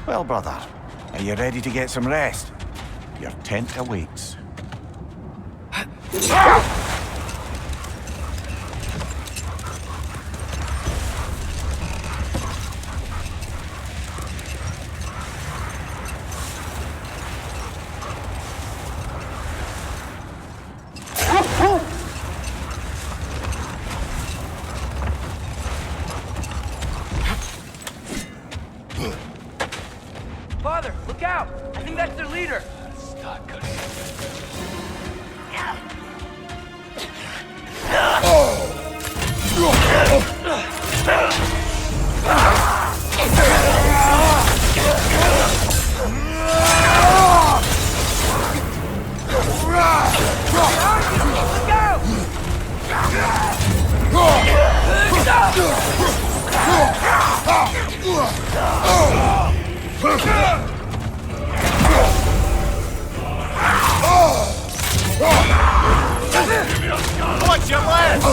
Well, brother, are you ready to get some rest? Your tent awaits. Father, look out! I think that's their leader! Stop cutting. Watch your left!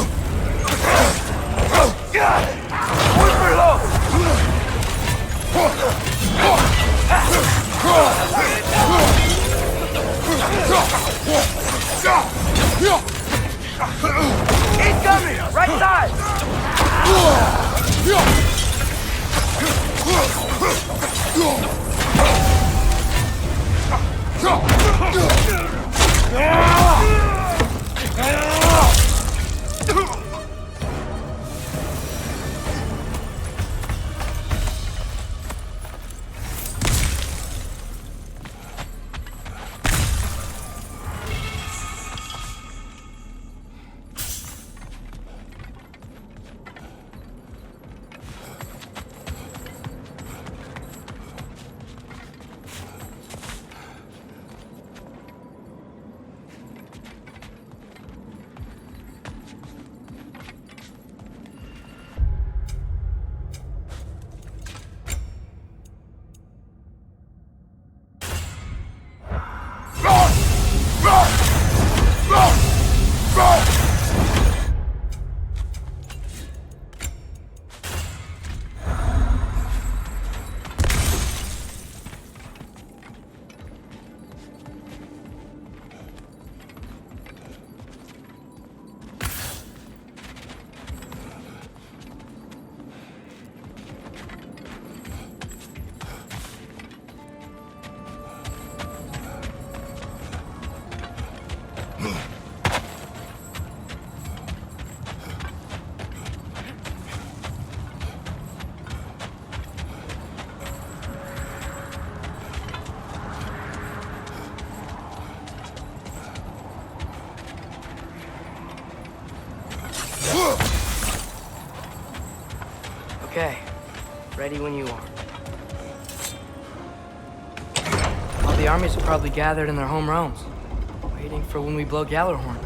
Whisper low! He's coming! Right side! Okay, ready when you are. All the armies are probably gathered in their home realms, waiting for when we blow Gallarhorn.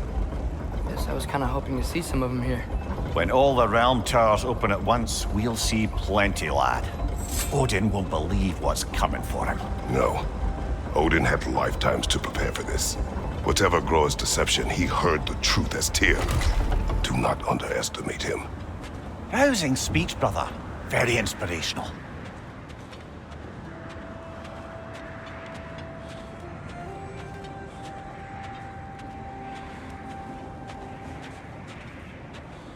Guess I was kind of hoping to see some of them here. When all the realm towers open at once, we'll see plenty, lad. Odin won't believe what's coming for him. No. Odin had lifetimes to prepare for this. Whatever Groa's deception, he heard the truth as Tyr. Do not underestimate him. Rousing speech, brother. Very inspirational.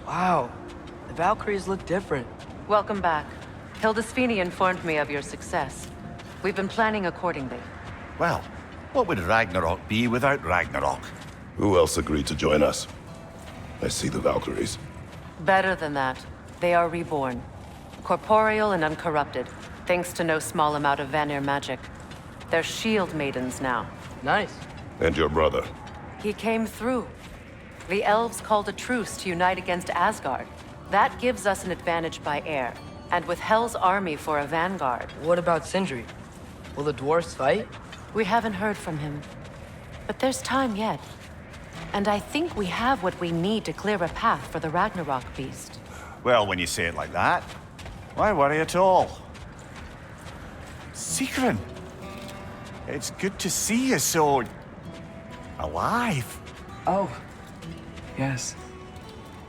Wow, the Valkyries look different. Welcome back. Hildesphini informed me of your success. We've been planning accordingly. Well, what would Ragnarok be without Ragnarok? Who else agreed to join us? I see the Valkyries. Better than that, they are reborn. Corporeal and uncorrupted, thanks to no small amount of Vanir magic. They're shield maidens now. Nice. And your brother. He came through. The elves called a truce to unite against Asgard. That gives us an advantage by air, and with Hell's army for a vanguard. What about Sindri? Will the dwarves fight? We haven't heard from him. But there's time yet. And I think we have what we need to clear a path for the Ragnarok beast. Well, when you say it like that, why worry at all? Sigrun, it's good to see you so... alive. Oh, yes.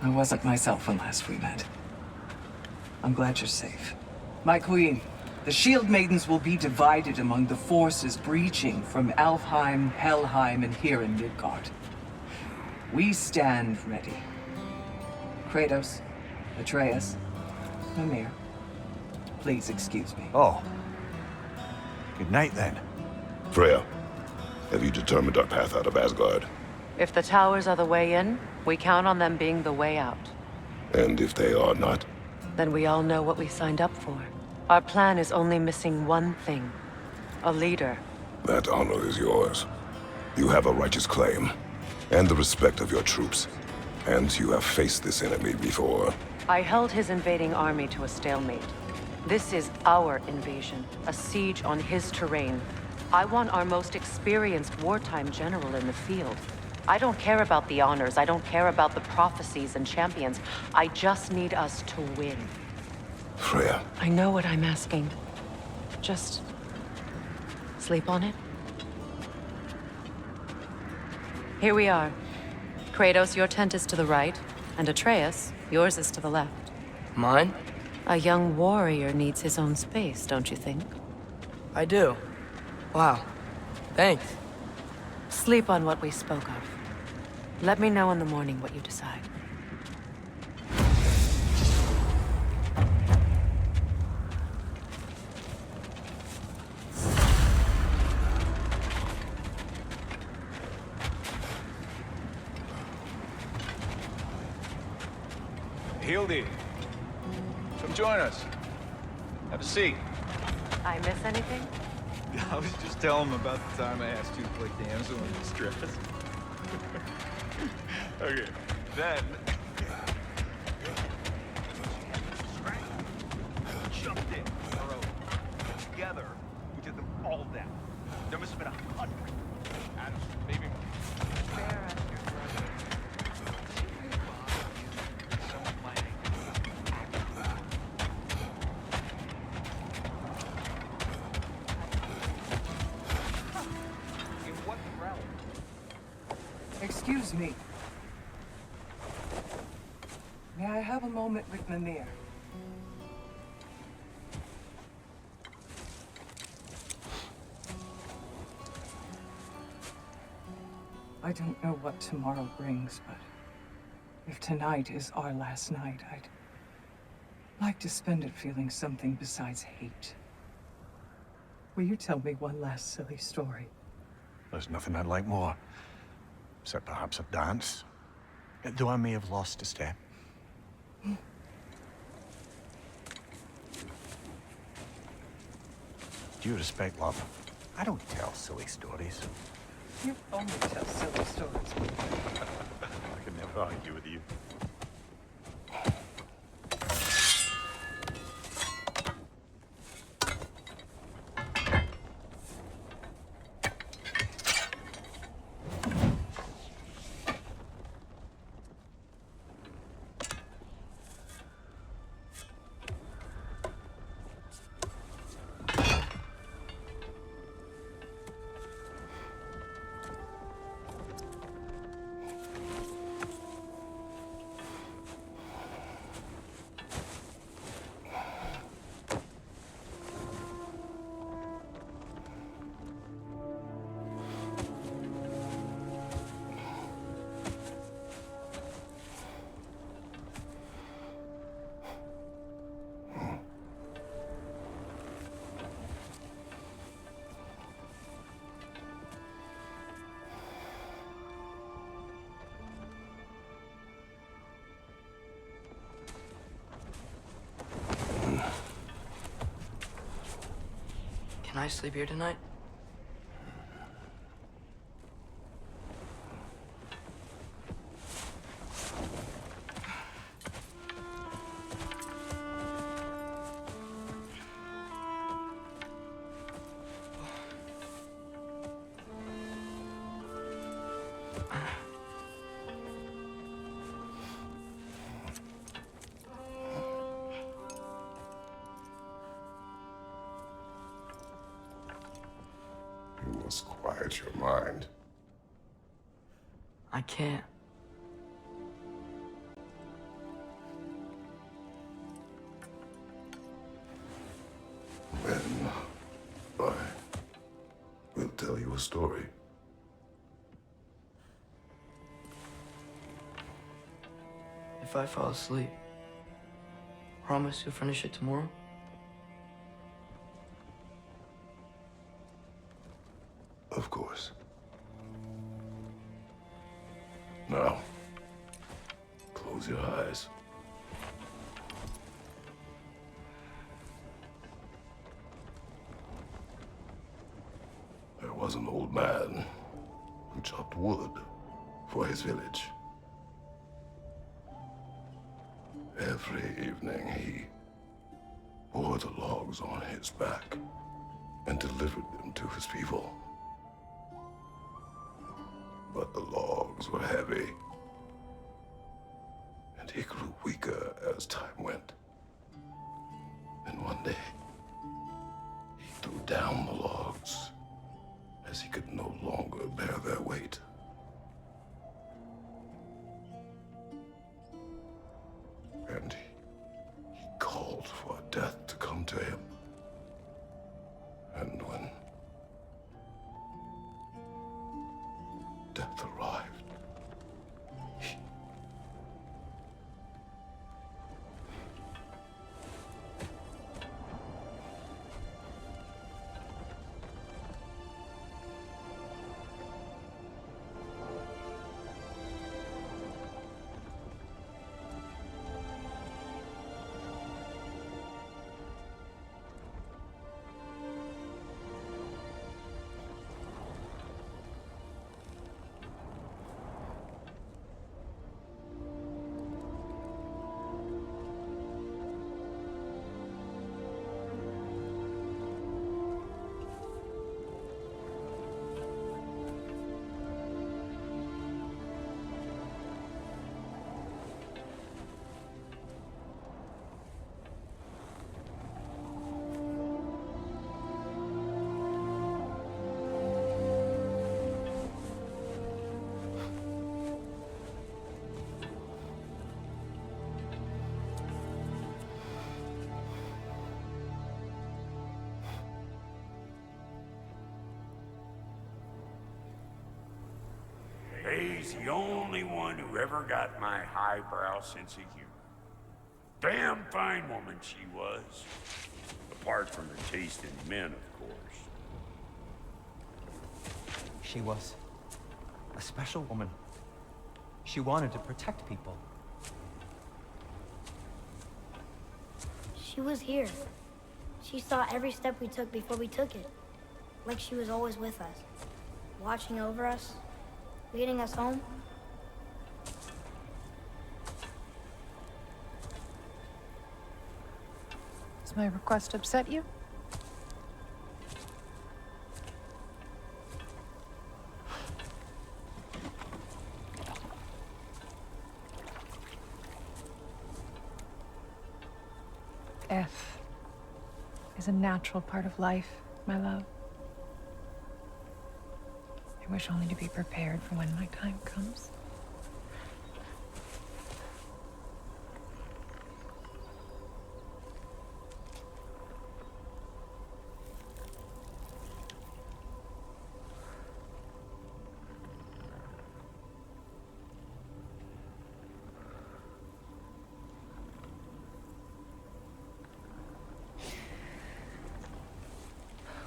I wasn't myself when last we met. I'm glad you're safe. My queen, the Shield Maidens will be divided among the forces breaching from Alfheim, Helheim, and here in Midgard. We stand ready. Kratos, Atreus, Mimir, please excuse me. Oh. Good night, then. Freya, have you determined our path out of Asgard? If the towers are the way in, we count on them being the way out. And if they are not? Then we all know what we signed up for. Our plan is only missing one thing. A leader. That honor is yours. You have a righteous claim, and the respect of your troops. And you have faced this enemy before. I held his invading army to a stalemate. This is our invasion, a siege on his terrain. I want our most experienced wartime general in the field. I don't care about the honors, I don't care about the prophecies and champions. I just need us to win. Freya. I know what I'm asking. Just... sleep on it? Here we are. Kratos, your tent is to the right, and Atreus, yours is to the left. Mine? A young warrior needs his own space, don't you think? I do. Wow. Thanks. Sleep on what we spoke of. Let me know in the morning what you decide. Hildy, come join us. Have a seat. I miss anything? I was just telling him about the time I asked you to play damsel in distress. Okay, then... jumped in, together, we did them all down. There must have been 100. And maybe more. Excuse me. May I have a moment with Mimir? I don't know what tomorrow brings, but if tonight is our last night, I'd like to spend it feeling something besides hate. Will you tell me one last silly story? There's nothing I'd like more. Except perhaps a dance. Though I may have lost a step. Due respect, love, I don't tell silly stories. You only tell silly stories. I can never argue with you. I sleep here tonight? You must quiet your mind. I can't. Then I will tell you a story. If I fall asleep, promise you'll finish it tomorrow? Of course. Now, close your eyes. There was an old man who chopped wood for his village. Every evening he bore the logs on his back and delivered them to his people. But the logs were heavy, and he grew weaker as time went. And one day, he threw down the logs as he could no longer bear their weight. And he called for death to come to him. And when death arrived, He's the only one who ever got my highbrow sense of humor. Damn fine woman she was. Apart from her taste in men, of course. She was a special woman. She wanted to protect people. She was here. She saw every step we took before we took it. Like she was always with us. Watching over us. Leading us home. Does my request upset you? Death is a natural part of life, my love. I wish only to be prepared for when my time comes.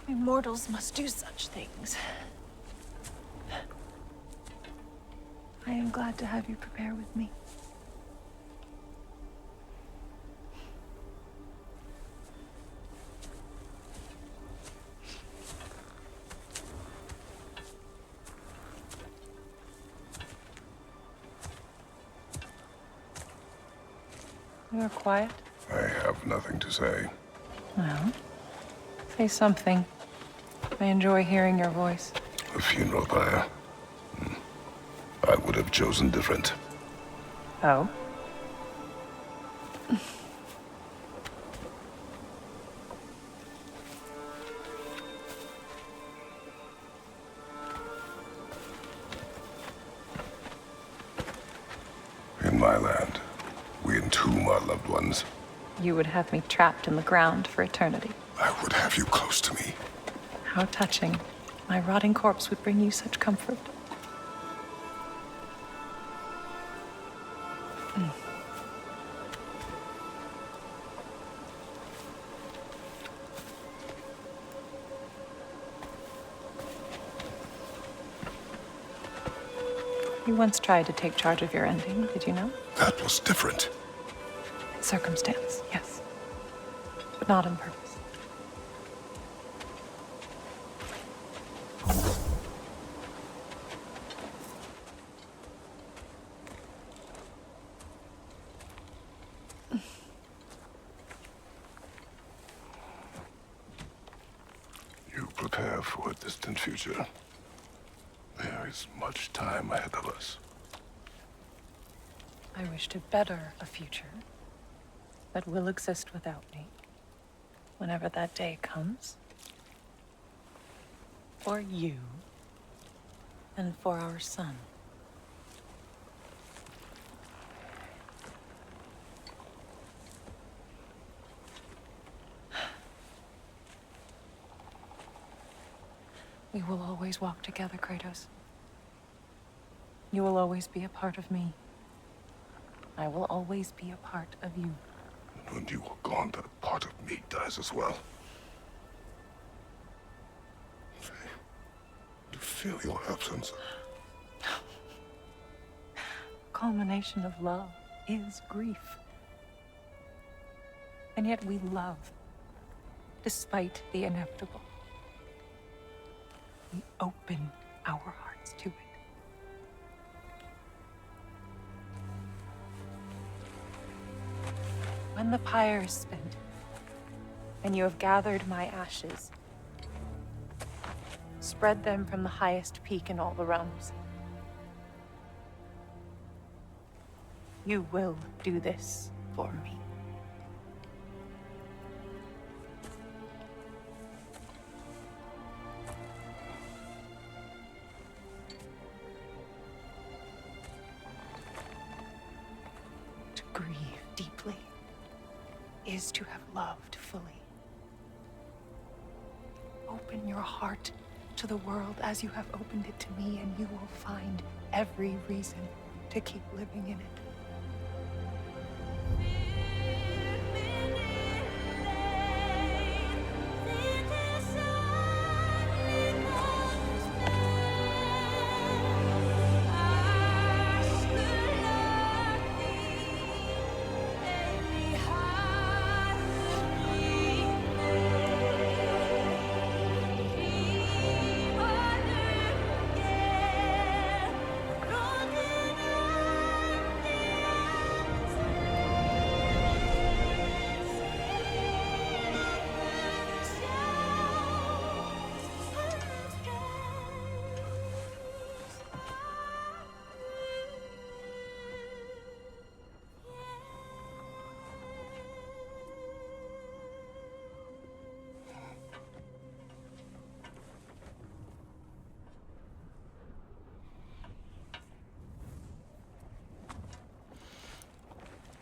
We mortals must do such things. I am glad to have you prepare with me. You're quiet. I have nothing to say. Well, say something. I enjoy hearing your voice. A funeral pyre. I would have chosen different. Oh? In my land, we entomb our loved ones. You would have me trapped in the ground for eternity. I would have you close to me. How touching. My rotting corpse would bring you such comfort. You once tried to take charge of your ending, did you know? That was different. Circumstance, yes. But not on purpose. You prepare for a distant future. There is much time ahead of us. I wish to better a future that will exist without me, whenever that day comes. For you, and for our son. We will always walk together, Kratos. You will always be a part of me. I will always be a part of you. And when you are gone, that part of me dies as well. To feel your absence. Culmination of love is grief. And yet we love, despite the inevitable. We open our hearts to it. When the pyre is spent, and you have gathered my ashes, spread them from the highest peak in all the realms. You will do this for me. To grieve deeply is to have loved fully. Open your heart to the world as you have opened it to me, and you will find every reason to keep living in it.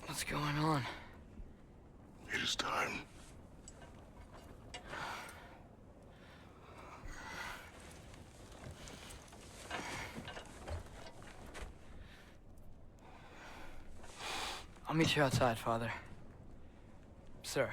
What's going on? It is time. I'll meet you outside, Father. Sir.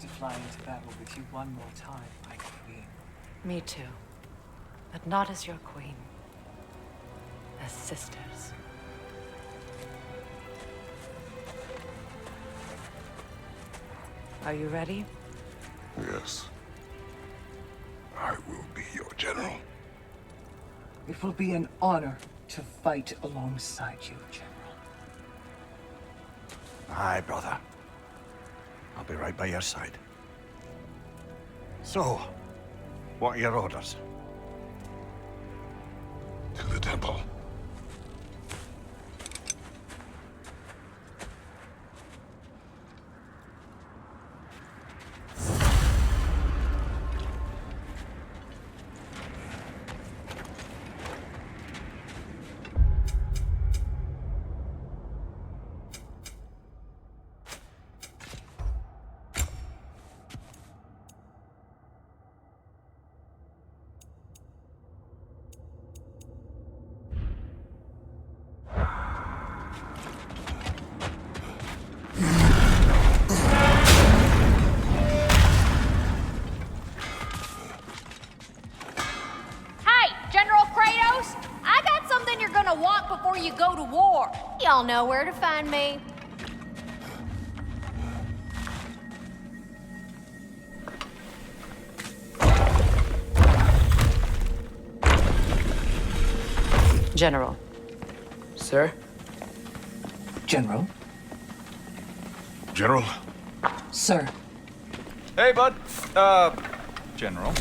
to fly into battle with you one more time, my queen. Me too. But not as your queen. As sisters. Are you ready? Yes. I will be your general. It will be an honor to fight alongside you, General. Aye, brother. I'll be right by your side. So, what are your orders? To the temple. Before you go to war. Y'all know where to find me. General. Sir? General? General? Sir. Hey, bud. General.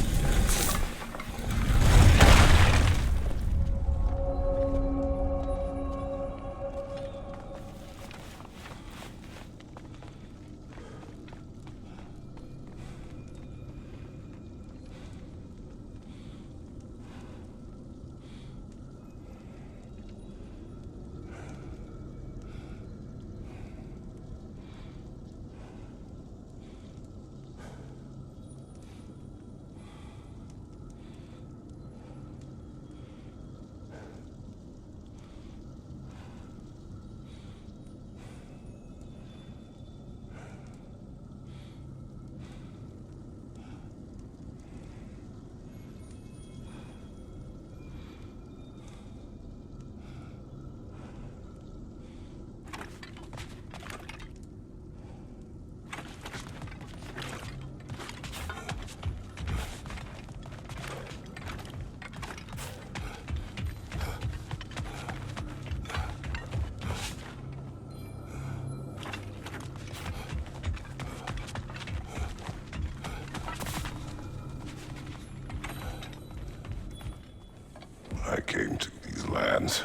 I came to these lands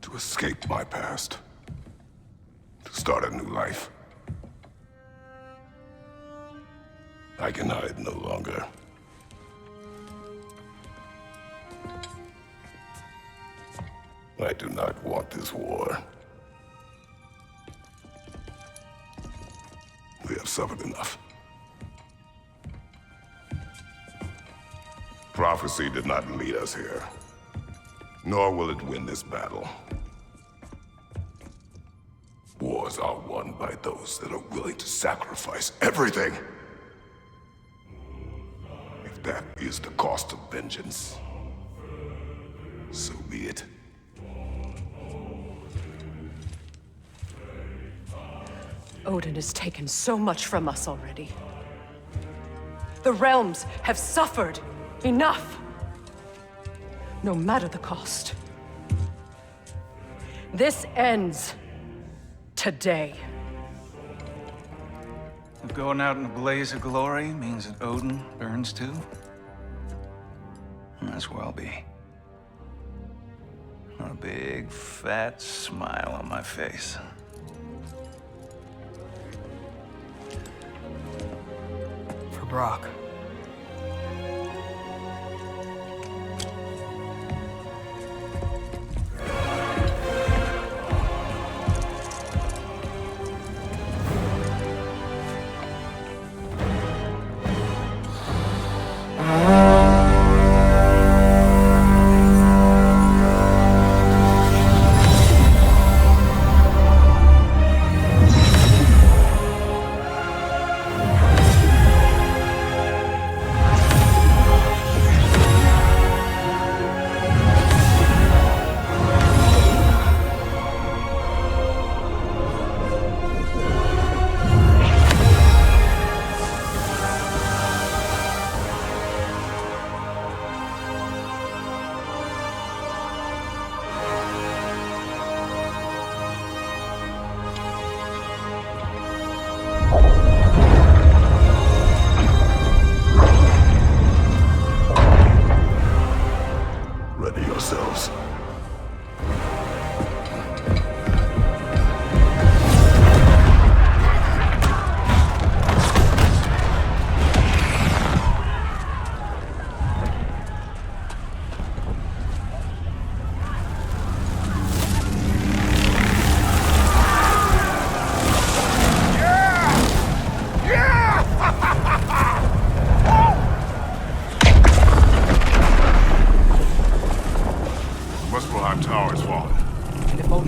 to escape my past, to start a new life. I can hide no longer. I do not want this war. We have suffered enough. Prophecy did not lead us here, nor will it win this battle. Wars are won by those that are willing to sacrifice everything. If that is the cost of vengeance, so be it. Odin has taken so much from us already. The realms have suffered. Enough! No matter the cost. This ends today. If going out in a blaze of glory means that Odin burns too, that's where I'll be. A big, fat smile on my face. For Brock.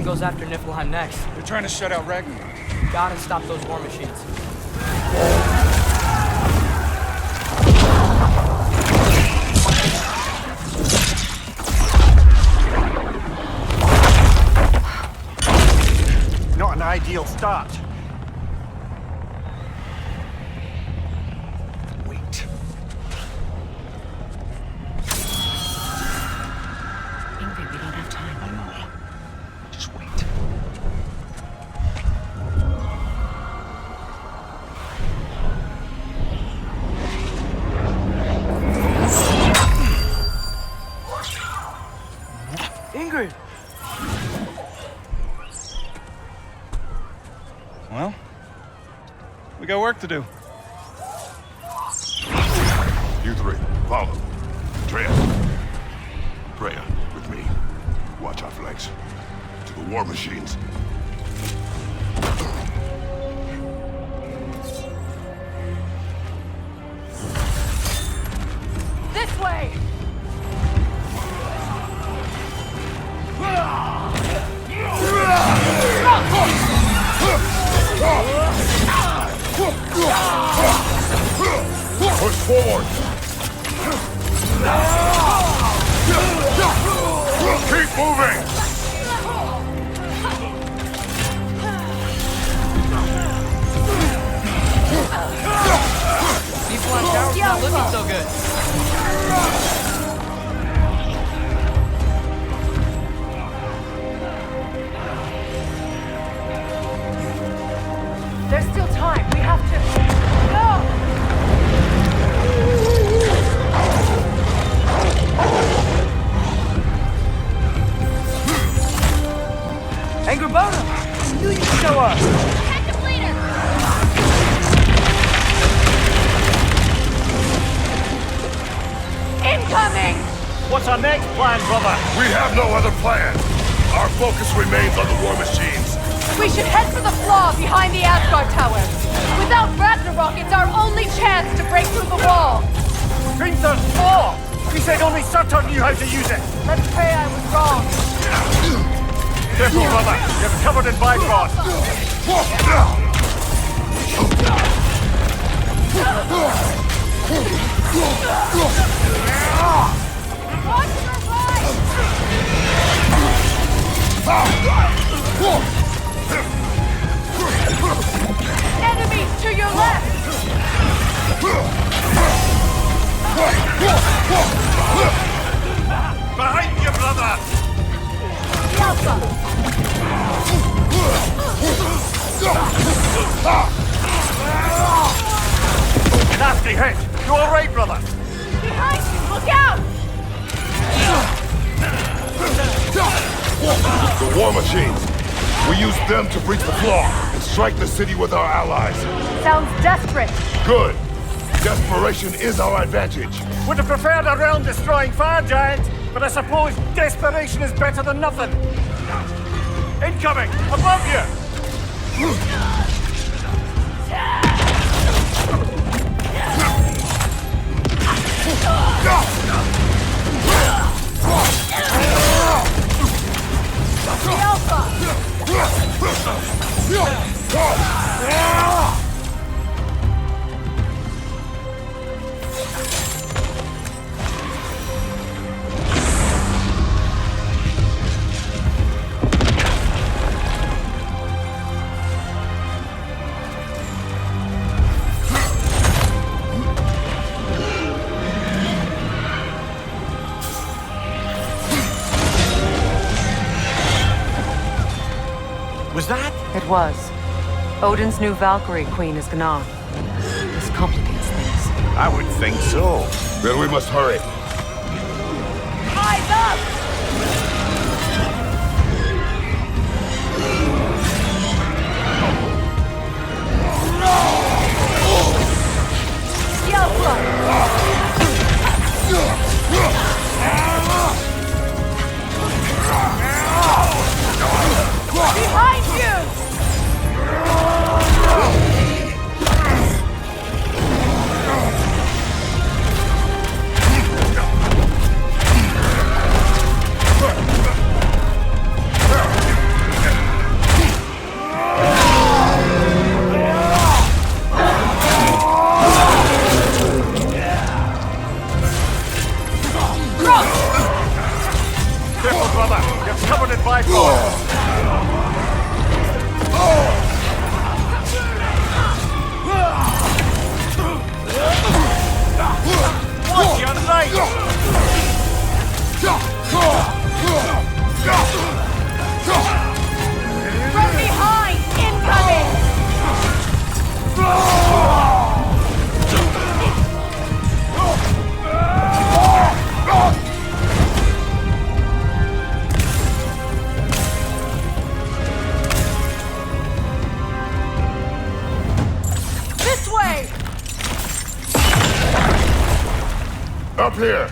goes after Niflheim next? They're trying to shut out Ragnarok. Gotta stop those war machines. Not an ideal start. Wait. Ingrid, we don't have time. I know. Just wait. Ingrid! Well, we got work to do. You three, follow. Treya. Treya, with me. Watch our flanks. To the war machines. This way! Push forward! Keep moving! People on tower's not looking so good. There's still time. We have to... Go! Angrabona! I knew you'd show up! Active leader! Incoming! What's our next plan, brother? We have no other plan. Our focus remains on the war machines. We should head for the flaw behind the Asgard Tower. Without Ragnarok, it's our only chance to break through the wall. Gunther's flaw! He said only Surtur knew how to use it! Let's pray I was wrong. Careful, brother! You're covered in Bifrost! Watch your right! Enemies to your left! Behind you, brother! Nasty hit! You alright, brother? Behind you! Look out! The war machines. We use them to breach the flaw and strike the city with our allies. Sounds desperate. Good. Desperation is our advantage. Would have preferred a realm-destroying fire giant, but I suppose desperation is better than nothing. Incoming! Above you! Was that? It was. Odin's new Valkyrie queen is Gná. This complicates things. I would think so. Then we must hurry. Eyes up! Behind you! brother. You're covered in byproducts. Watch your right! From behind! Incoming! This way! Up here!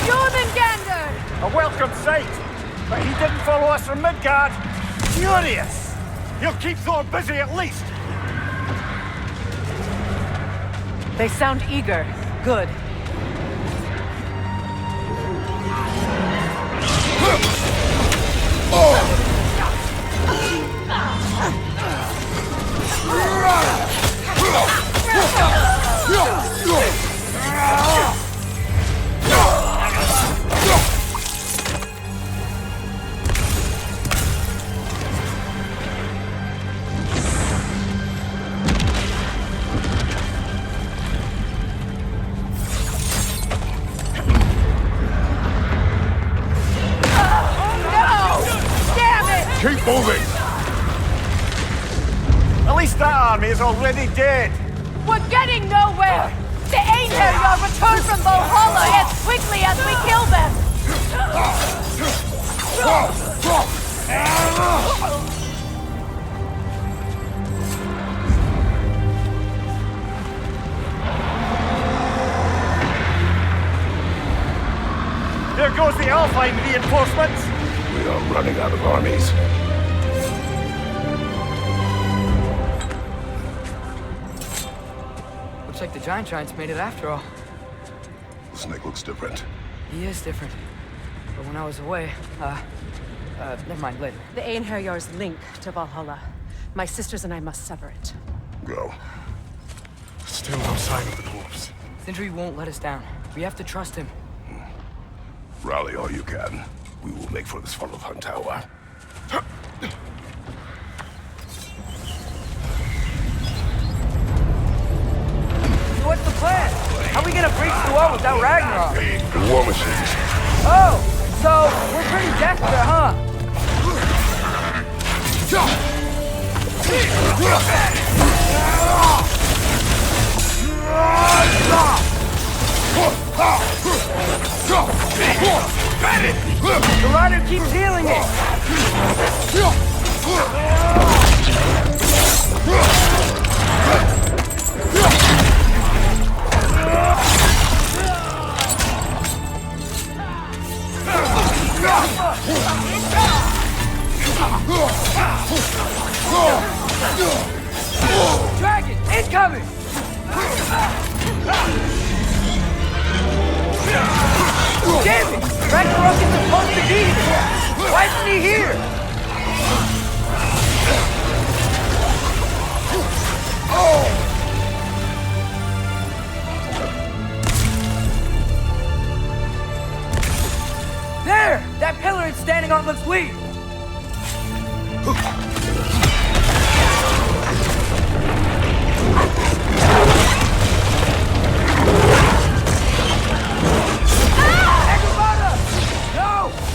Jormungandr! A welcome sight, but he didn't follow us from Midgard. Furious! He'll keep Thor busy at least. They sound eager. Good. Keep moving! At least that army is already dead. We're getting nowhere! The Einherjar return from Valhalla as quickly as we kill them! There goes the Alpine reinforcements. We are running out of armies. Looks like the Giant Giant's made it after all. The snake looks different. He is different. But when I was away, never mind, later. The Einherjar's link to Valhalla. My sisters and I must sever it. Go. Still no sign of the dwarves. Sindri won't let us down. We have to trust him. Rally all you can. We will make for this funnel hunt tower. So what's the plan? How are we gonna breach the wall without Ragnarok? The war machines. Oh, so we're pretty desperate, huh? The rider keeps healing it! Dragon, incoming! Damn it! Ragnarok is supposed to be here! Why isn't he here? There! That pillar is standing on looks weak!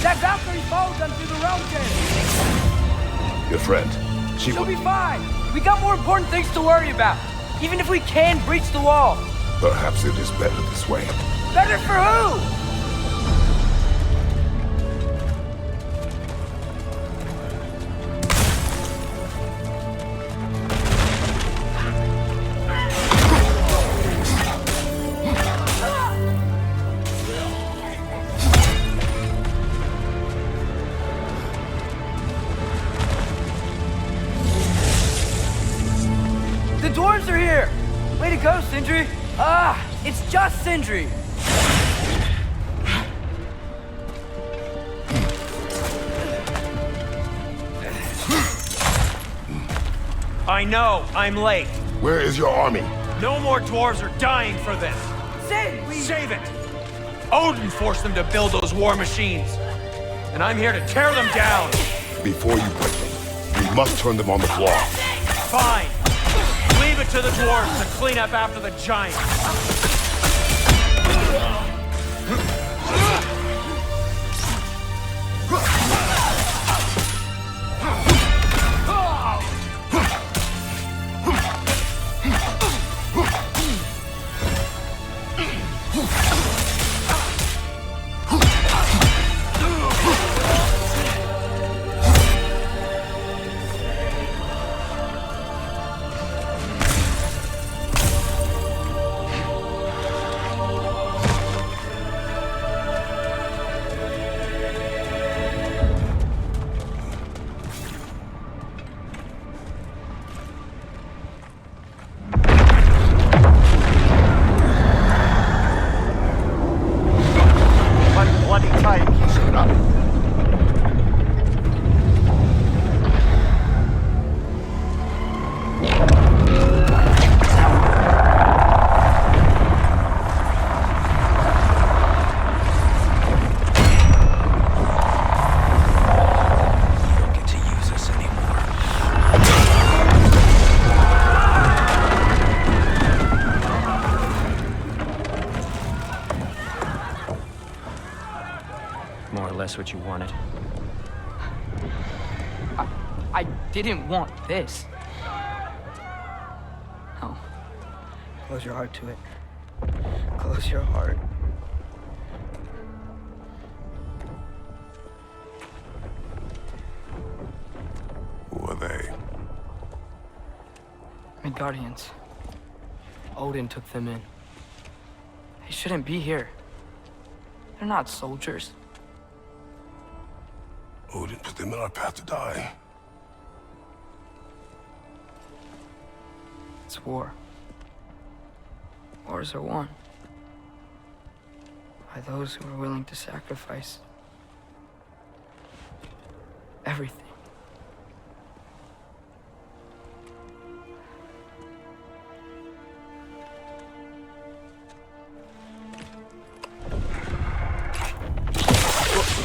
That Valkyrie falls them through the realm gate! Your friend. She'll be fine! We got more important things to worry about! Even if we can breach the wall! Perhaps it is better this way. Better for who? The dwarves are here! Way to go, Sindri! Ah, it's just Sindri! I know, I'm late. Where is your army? No more dwarves are dying for this. Save it! Odin forced them to build those war machines. And I'm here to tear them down. Before you break them, we must turn them on the floor. Fine. Leave it to the dwarves to clean up after the giants. That's what you wanted. I didn't want this. No. Close your heart to it. Close your heart. Who are they? Midgardians. Odin took them in. They shouldn't be here. They're not soldiers. Odin put them in our path to die. It's war. Wars are won by those who are willing to sacrifice everything.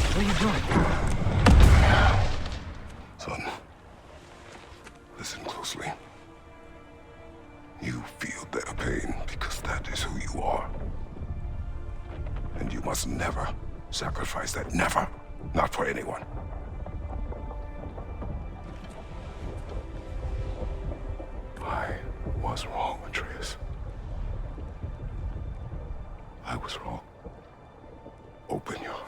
What are you doing? Son, listen closely. You feel their pain because that is who you are. And you must never sacrifice that. Never. Not for anyone. I was wrong, Atreus. I was wrong. Open your heart.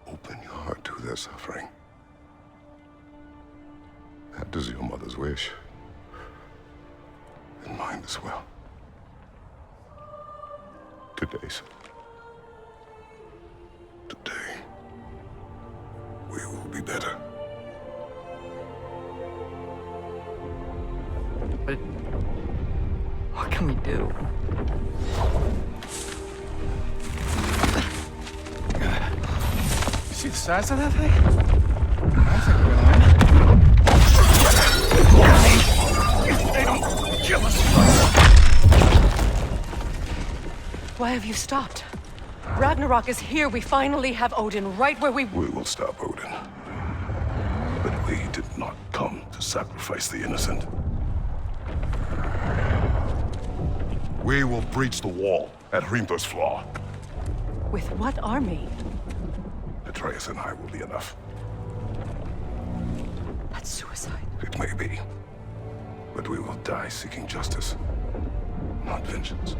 Open your heart to their suffering. That is your mother's wish. And mine as well. Today, son. Today, we will be better. But what can we do? See the size of that thing? I think we're gonna win. They don't kill us. Why have you stopped? Ragnarok is here. We finally have Odin right where we... We will stop Odin. But we did not come to sacrifice the innocent. We will breach the wall at Hrimthor's Flaw. With what army? Atreus and I will be enough. That's suicide. It may be. But we will die seeking justice, not vengeance.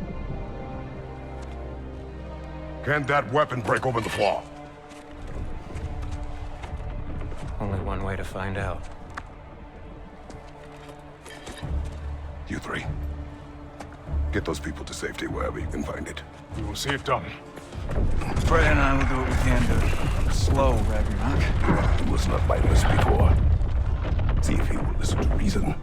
Can that weapon break open the flaw? Only one way to find out. You three. Get those people to safety wherever you can find it. We will see it done. Fred and I will do what we can to slow Ragnarok. He was not mindless before. See if he will listen to reason.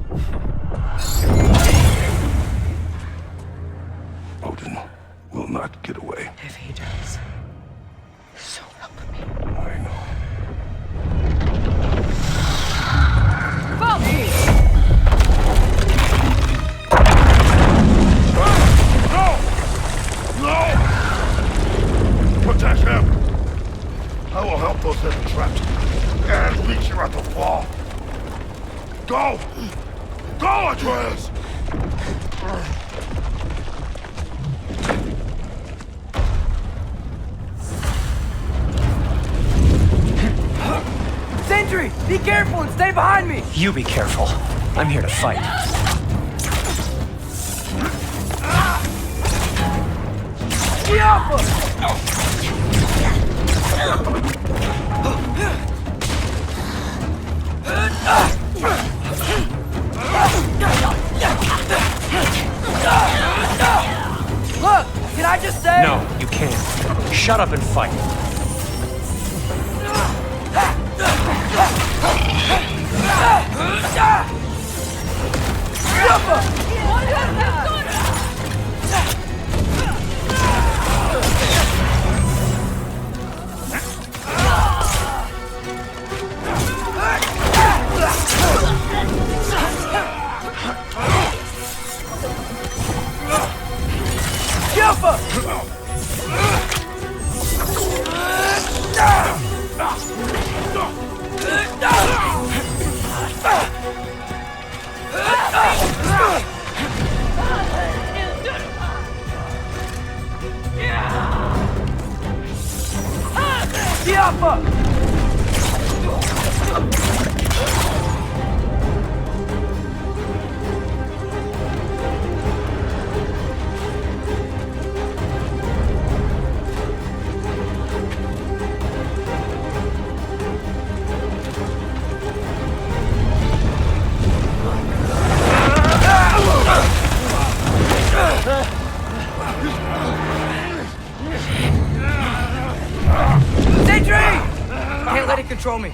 Odin will not get away. If he does, so help me. I know. Fall! Go! Go, Atreus! Sentry! Be careful and stay behind me! You be careful. I'm here to fight. Look! Can I just say? No, you can't. Shut up and fight. Can't let it control me.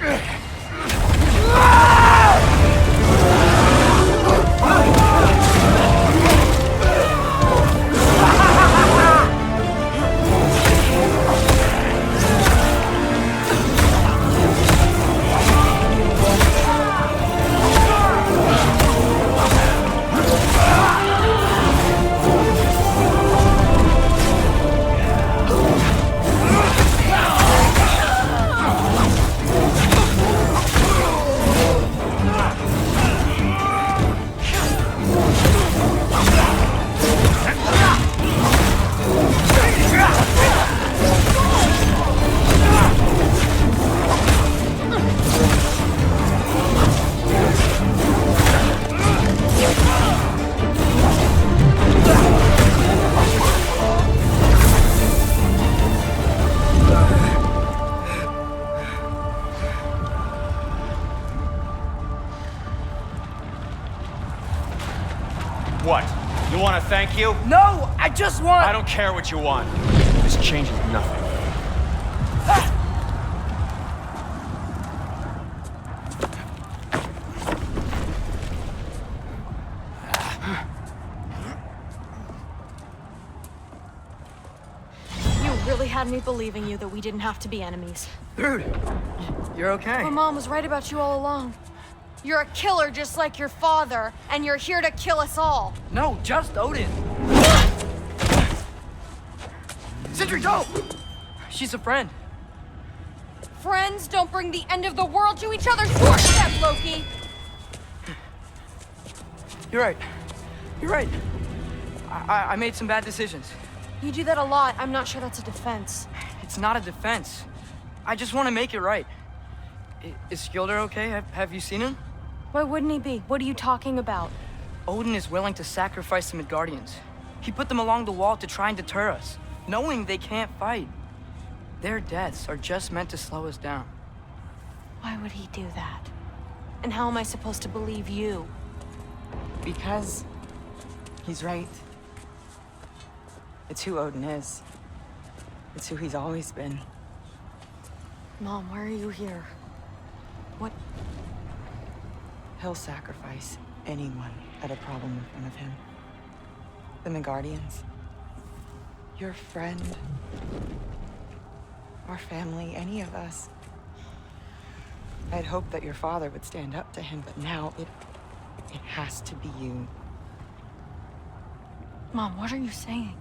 What? You want to thank you? No, I just want... I don't care what you want. This changes nothing. You really had me believing you that we didn't have to be enemies. Dude, you're okay. My mom was right about you all along. You're a killer just like your father, and you're here to kill us all. No, just Odin. Sentry, go! She's a friend. Friends don't bring the end of the world to each other's doorstep, Loki! You're right. You're right. I made some bad decisions. You do that a lot. I'm not sure that's a defense. It's not a defense. I just want to make it right. Is Skilder okay? Have you seen him? Why wouldn't he be? What are you talking about? Odin is willing to sacrifice the Midgardians. He put them along the wall to try and deter us, knowing they can't fight. Their deaths are just meant to slow us down. Why would he do that? And how am I supposed to believe you? Because he's right. It's who Odin is. It's who he's always been. Mom, why are you here? What? He'll sacrifice anyone at a problem in front of him. The Midgardians. Your friend. Our family, any of us. I'd hoped that your father would stand up to him, but now it has to be you. Mom, what are you saying?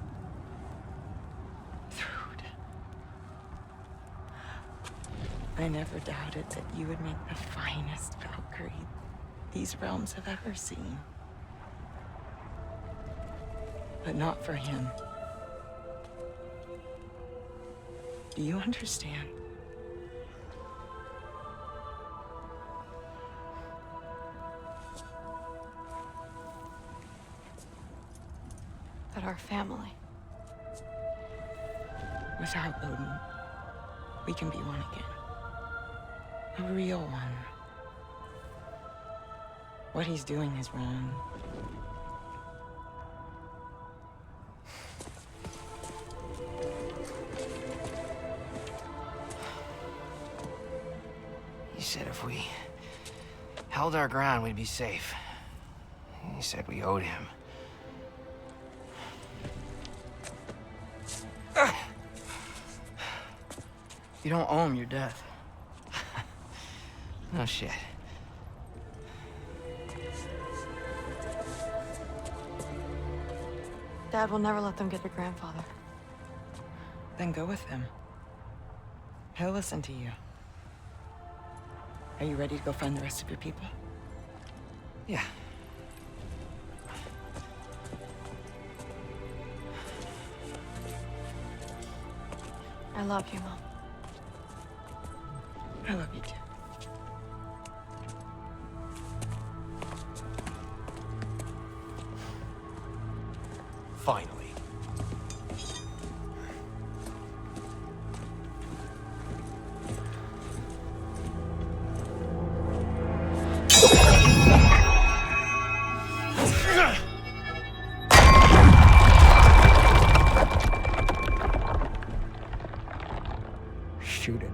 Thrud. I never doubted that you would make the finest Valkyrie these realms have ever seen. But not for him. Do you understand? That our family. Without Odin, we can be one again. A real one. What he's doing is wrong. He said if we held our ground, we'd be safe. He said we owed him. You don't owe him your death. No shit. Dad will never let them get your grandfather. Then go with him. He'll listen to you. Are you ready to go find the rest of your people? Yeah. I love you, Mom. I love you too. Finally. Shoot it.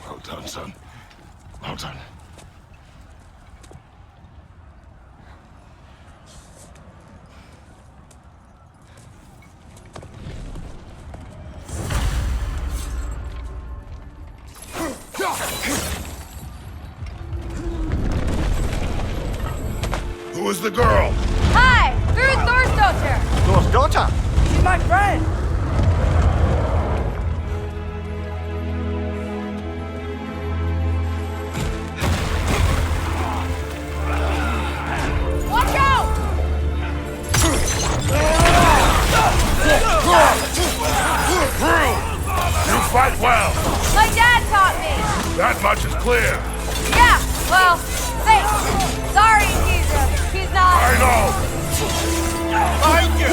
Well done, son. Well done. Who is the girl? Hi! Through Thor's daughter! Thor's daughter? She's my friend! Watch out! You fight well. My dad taught me! That much is clear. Yeah, well, thanks. Sorry, he's not... I know. Behind you!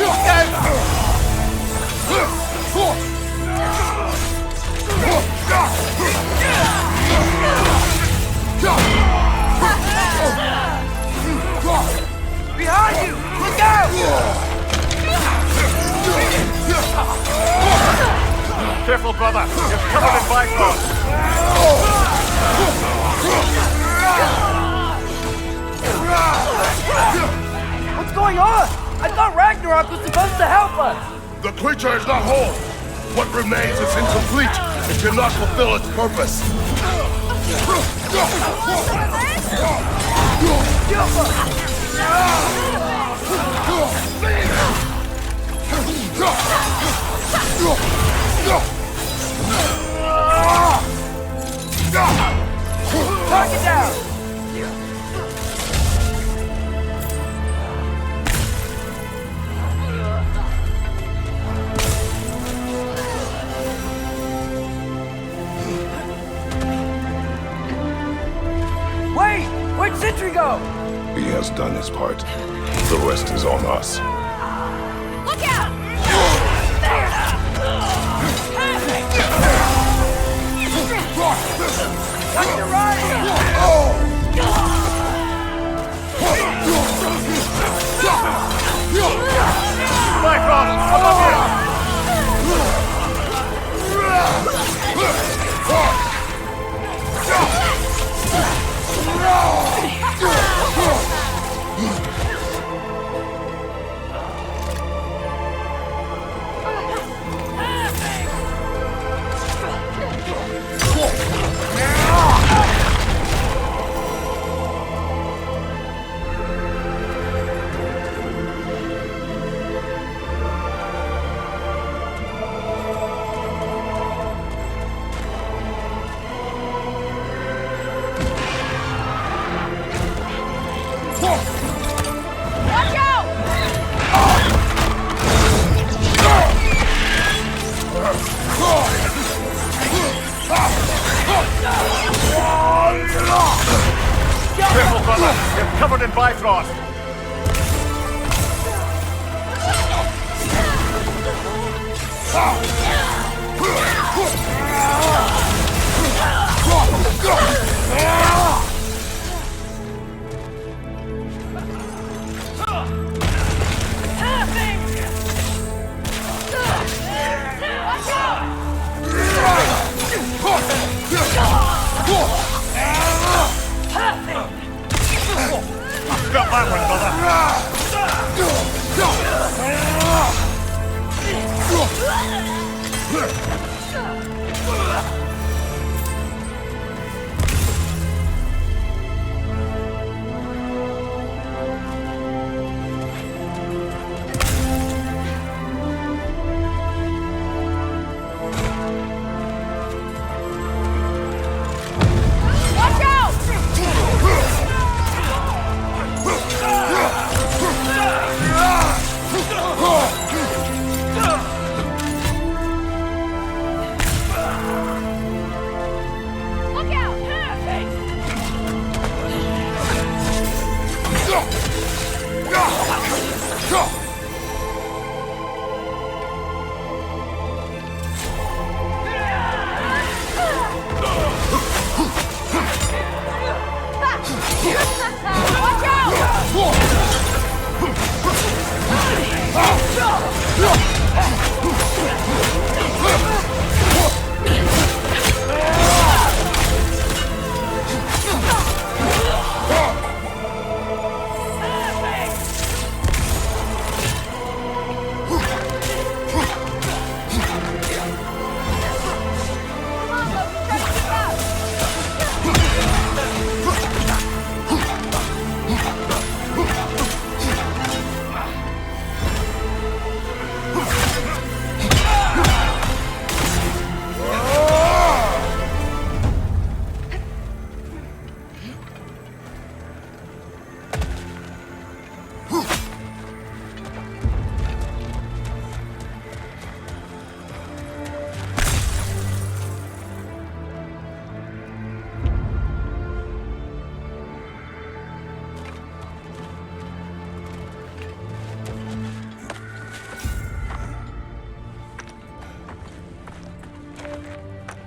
Behind you! Look out! Careful, brother. You're covered in bifrost. What's going on? I thought Ragnarok was supposed to help us! The creature is not whole. What remains is incomplete. It cannot fulfill its purpose. Target down! Wait! Where'd Sentry go? He has done his part. The rest is on us. Look out! Watch your run! Bifrost, above you! covered in Bifrost. Got that one, brother.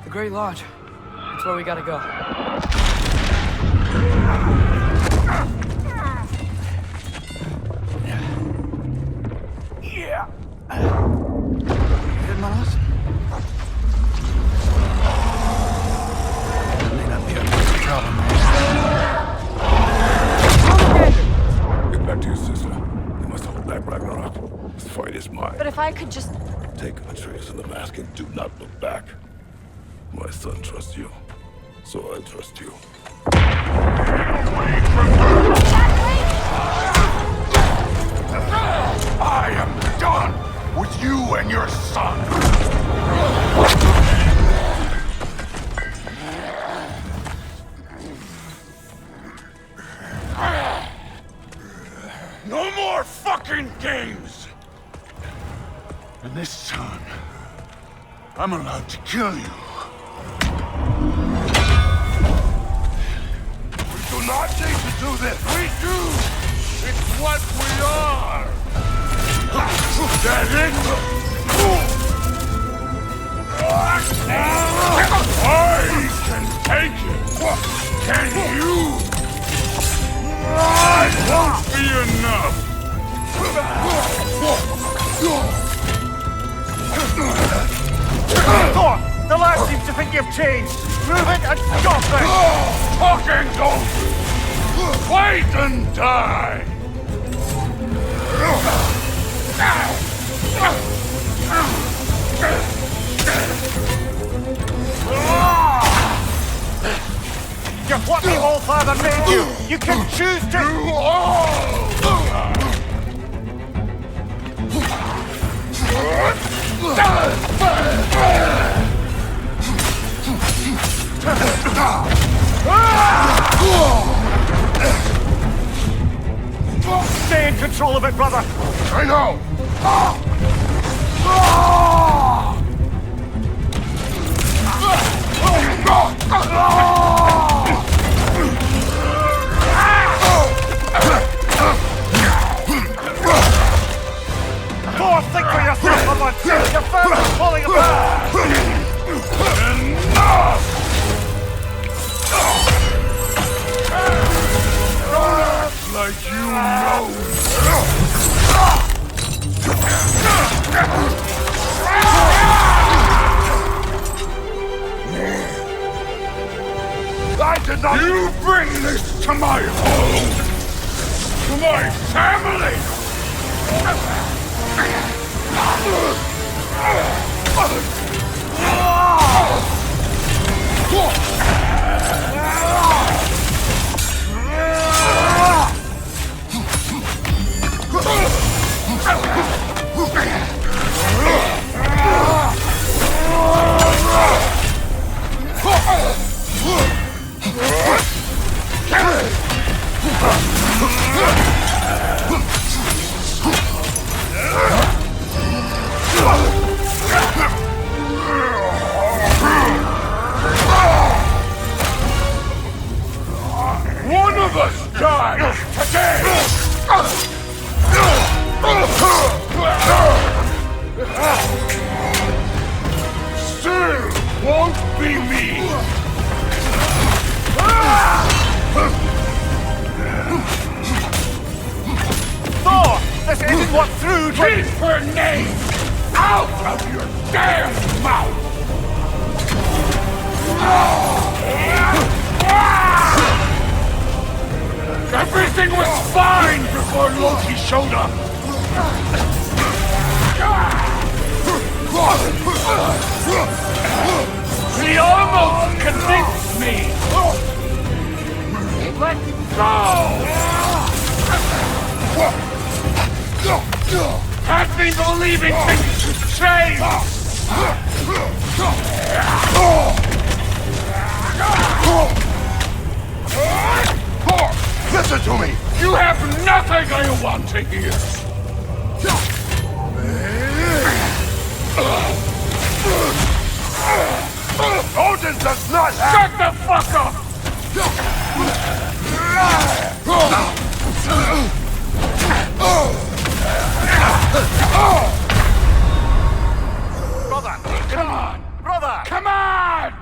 The Great Lodge. That's where we gotta go. Yeah. Good, Miles? May not be a big problem, man. Get back to your sister. You must hold back Ragnarok. This fight is mine. But if I could just... Take Atreus and the mask and do not look back. My son trusts you, so I trust you. I am done with you and your son. No more fucking games! And this time, I'm allowed to kill you. We do not need to do this. We do. It's what we are. That it? I can take it. Can you? It won't be enough. Thor, the lad seems to think you've changed. Prove it and stop it! Talking don't wait and die! You're what the All-Father made you! You can choose to... You all! Stay in control of it, brother! I know! You bring this to my home! To my family! One of us dies today! Still won't be me! Thor! This isn't what threw... Keep her name out of your damn mouth! Everything was fine before Loki showed up! He almost convinced me! Let go! Had me believing things could change! Listen to me! You have nothing I want to hear! Odin does not Shut the fuck up! Brother! Come on! Brother! Come on!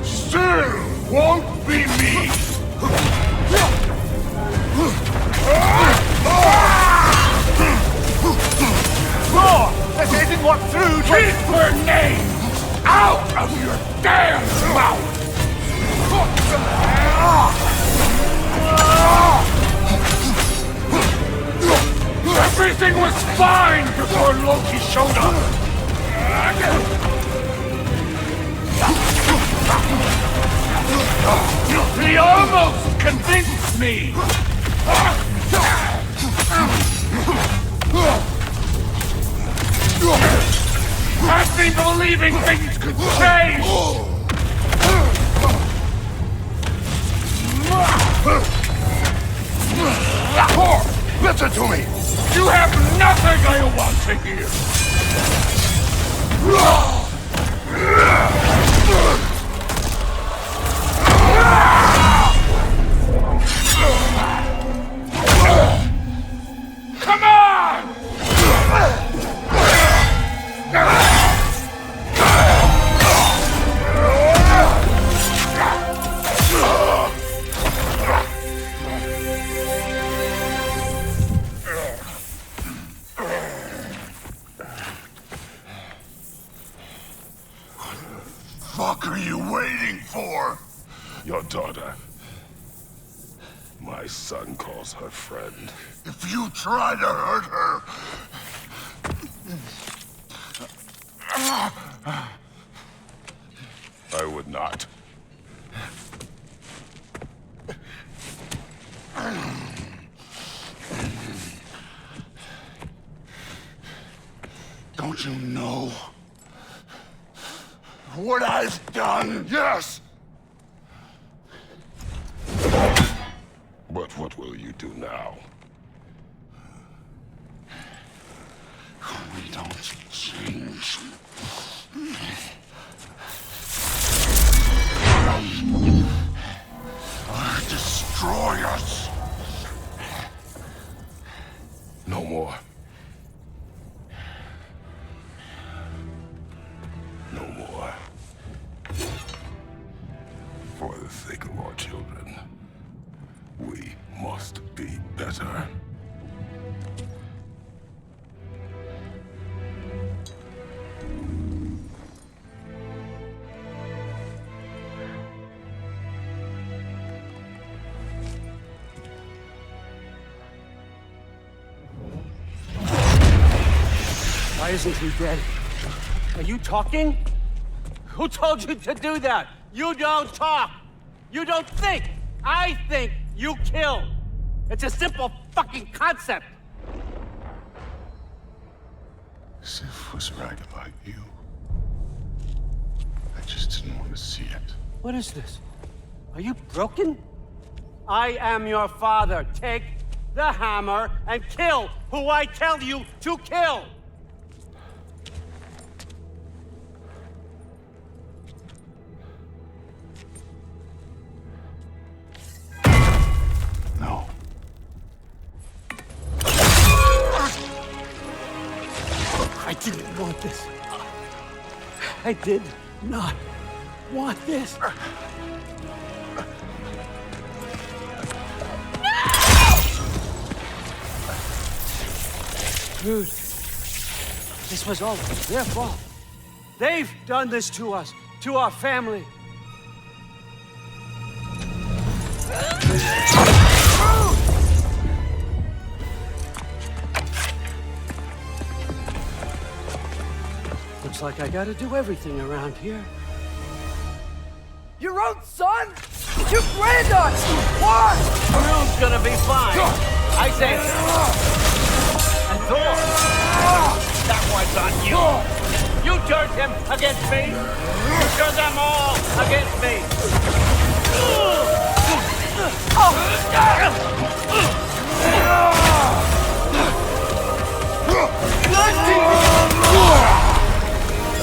Still won't be me! Thor! This isn't what threw... Keep her name out of your damn mouth! Everything was fine before Loki showed up! He almost convinced me! Had me believing things could change! Listen to me! You have nothing I want to hear! Come on! Fuck are you waiting for? Your daughter. My son calls her friend. If you try to hurt her... I would not. Don't you know what I've done? Yes! But what will you do now? We don't change. Destroy us! No more. No more. For the sake of our children, we must be better. isn't he dead? Are you talking? Who told you to do that? You don't talk! You don't think! I think, you kill! It's a simple fucking concept! Sif was right about you. I just didn't want to see it. What is this? Are you broken? I am your father. Take the hammer and kill who I tell you to kill! No. I didn't want this. I did not want this. Dude, this was all their fault. They've done this to us, to our family. Looks like I gotta do everything around here. Your own son? You granddaughter! What? Drew's gonna be fine. I say. And Thor, that one's on you. You turned him against me. You turned them all against me.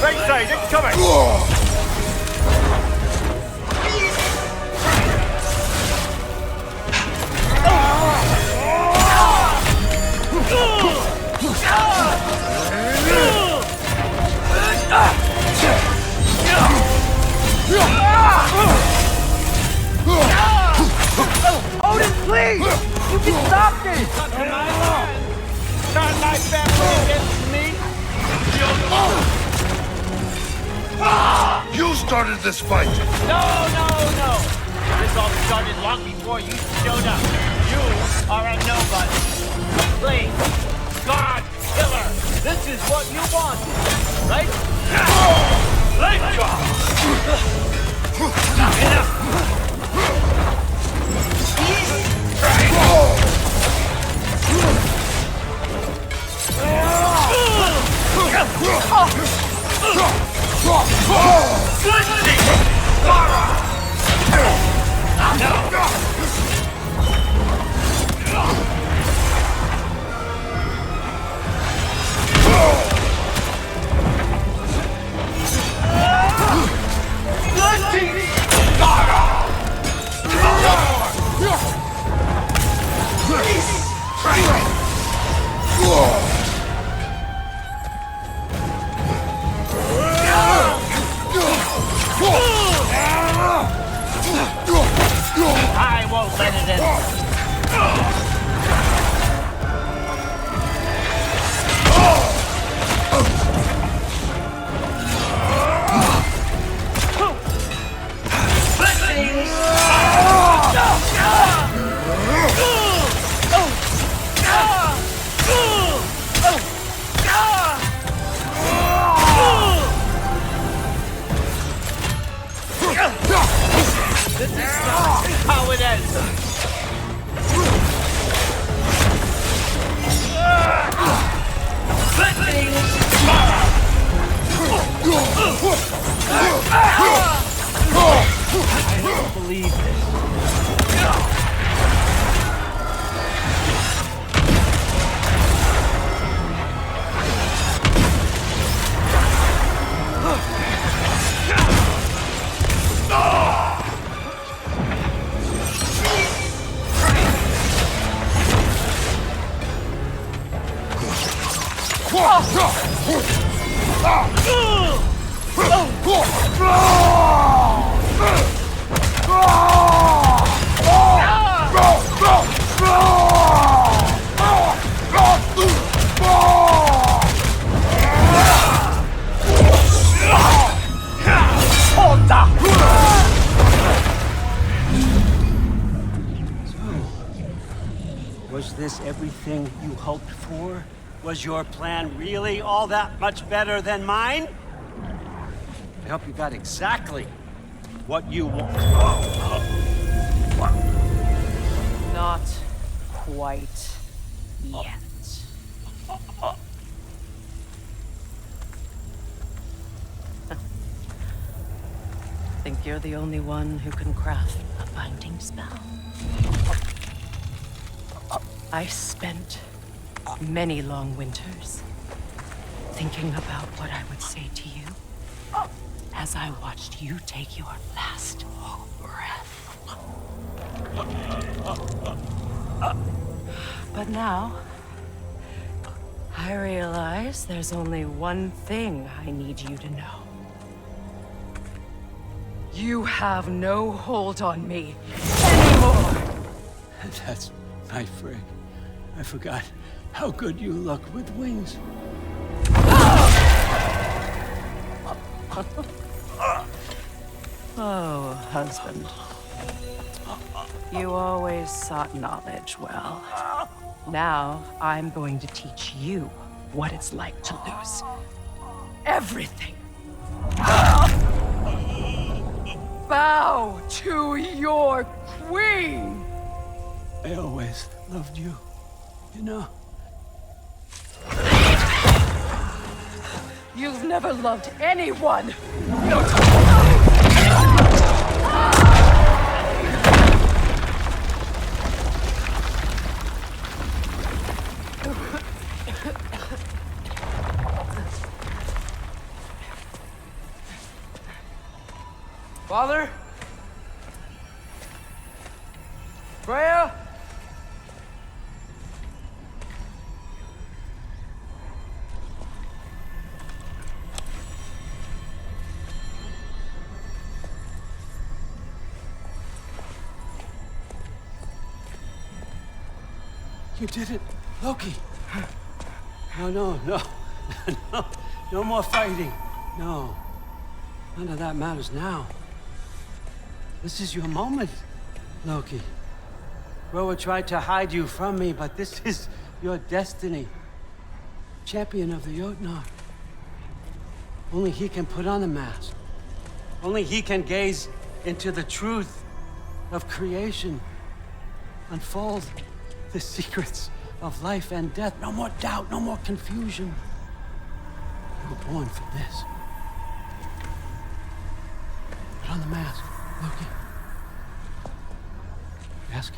Right side, it's coming! Odin, please! You can stop this! Turn my family against me. You started this fight! No! This all started long before you showed up. You are a nobody. Please, God killer. This is what you wanted, right? Let's go! Enough! I won't let it in. This is not how it ends. I don't believe this. Was this everything you hoped for? Was your plan really all that much better than mine? I hope you got exactly what you want. Not quite yet. Think you're the only one who can craft a binding spell? I spent many long winters thinking about what I would say to you as I watched you take your last breath. But now, I realize there's only one thing I need you to know. You have no hold on me anymore! That's my frig. I forgot how good you look with wings. Oh, husband. You always sought knowledge well. Now, I'm going to teach you what it's like to lose everything. Bow to your queen! I always loved you, you know. You've never loved anyone! Father? Freya? You did it, Loki. No, no more fighting. No, none of that matters now. This is your moment, Loki. Roa tried to hide you from me, but this is your destiny. Champion of the Jotnar. Only he can put on the mask. Only he can gaze into the truth of creation. Unfold the secrets of life and death. No more doubt, no more confusion. You were born for this. Put on the mask, Loki. Ask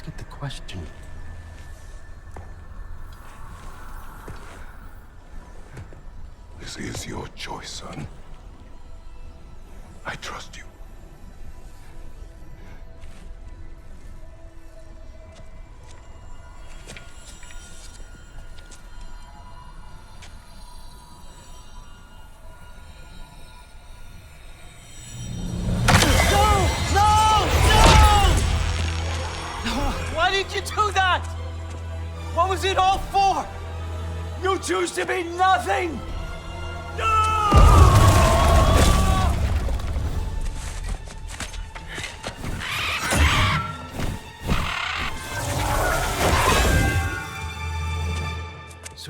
it the question. This is your choice, son. I trust you. What was it all for? You choose to be nothing!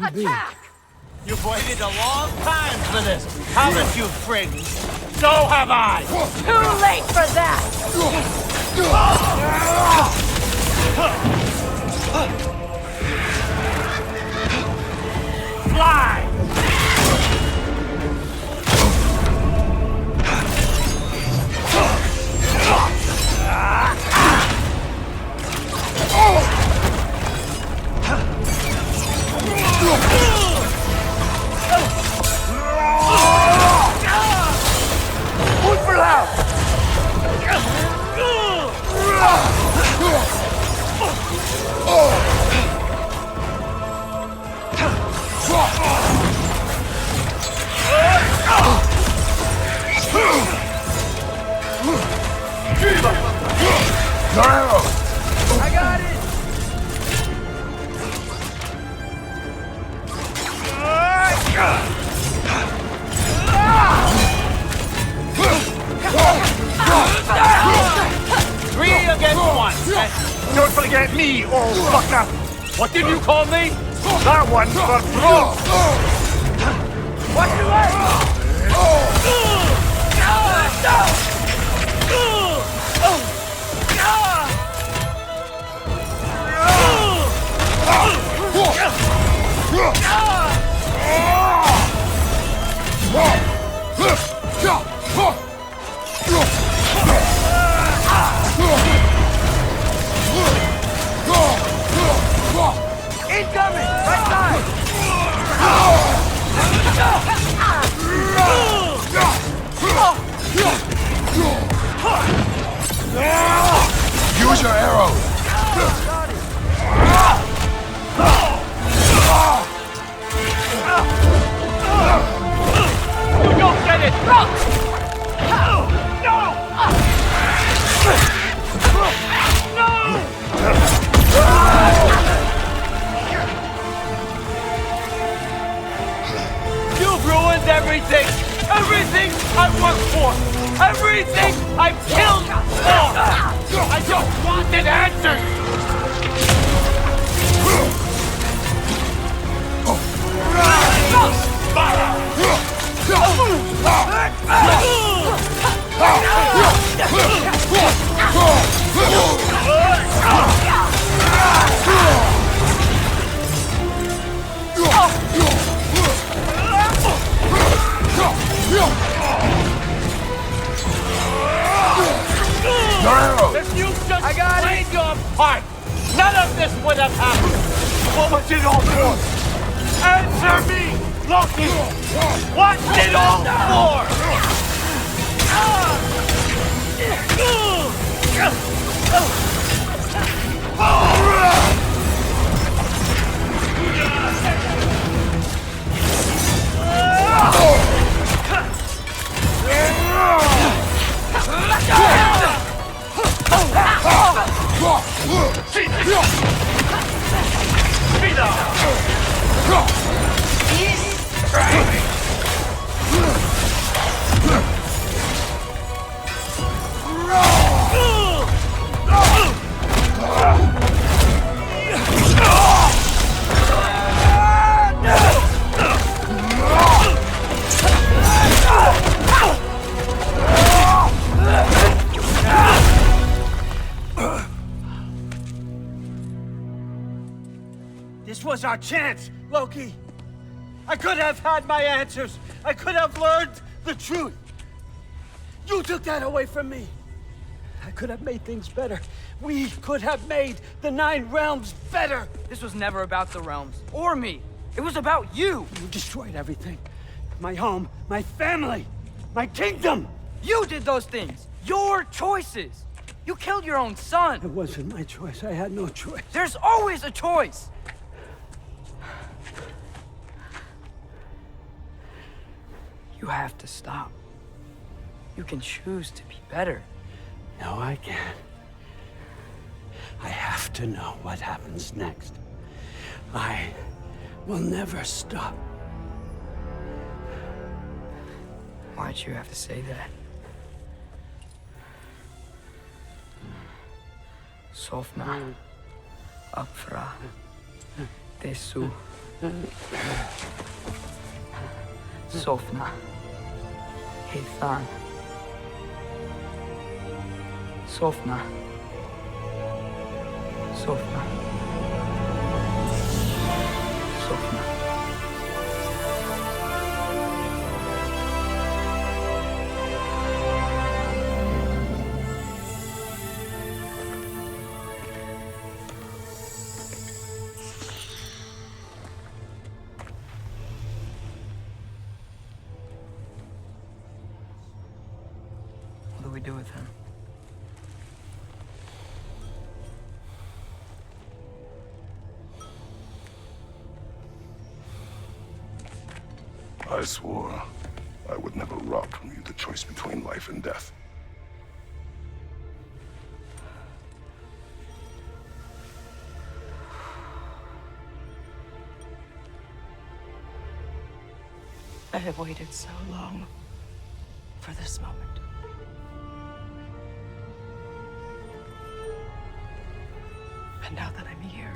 Attack! You've waited a long time for this, haven't you, Frig? So have I! Too late for that! Fly! I got it! Three against one. Don't forget me, old fucker! What did you call me? That one's for Brooks! Watch your leg! Incoming! Right side! Use your arrows! Don't get it! No! You've ruined everything! Everything I've worked for! Everything I've killed for! I just wanted answers! If you just played your part, none of this would have happened. What was it all for? Answer me, Loki! What's it all for? This was our chance, Loki. I could have had my answers. I could have learned the truth. You took that away from me. I could have made things better. We could have made the 9 realms better. This was never about the realms, or me. It was about you. You destroyed everything. My home, my family, my kingdom. You did those things. Your choices. You killed your own son. It wasn't my choice. I had no choice. There's always a choice. You have to stop. You can choose to be better. No, I can't. I have to know what happens next. I will never stop. Why'd you have to say that? Sofna. Apfra. Tesu. Sofna. Heithan. Sofna. Sofna. Sofna. What do we do with him? I swore I would never rob from you the choice between life and death. I have waited so long for this moment. And now that I'm here,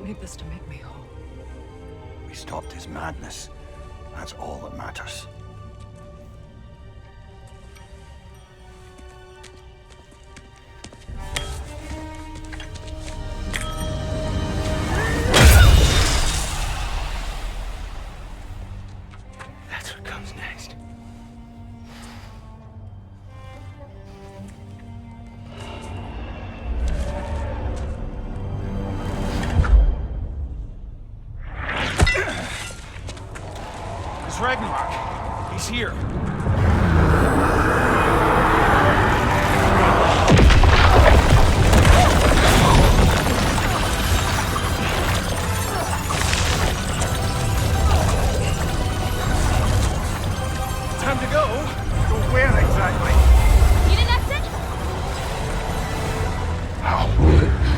need this to make me whole. We stopped his madness. That's all that matters. That's what comes next. It's Ragnarok. He's here. Time to go. Go where exactly? Need an exit? How?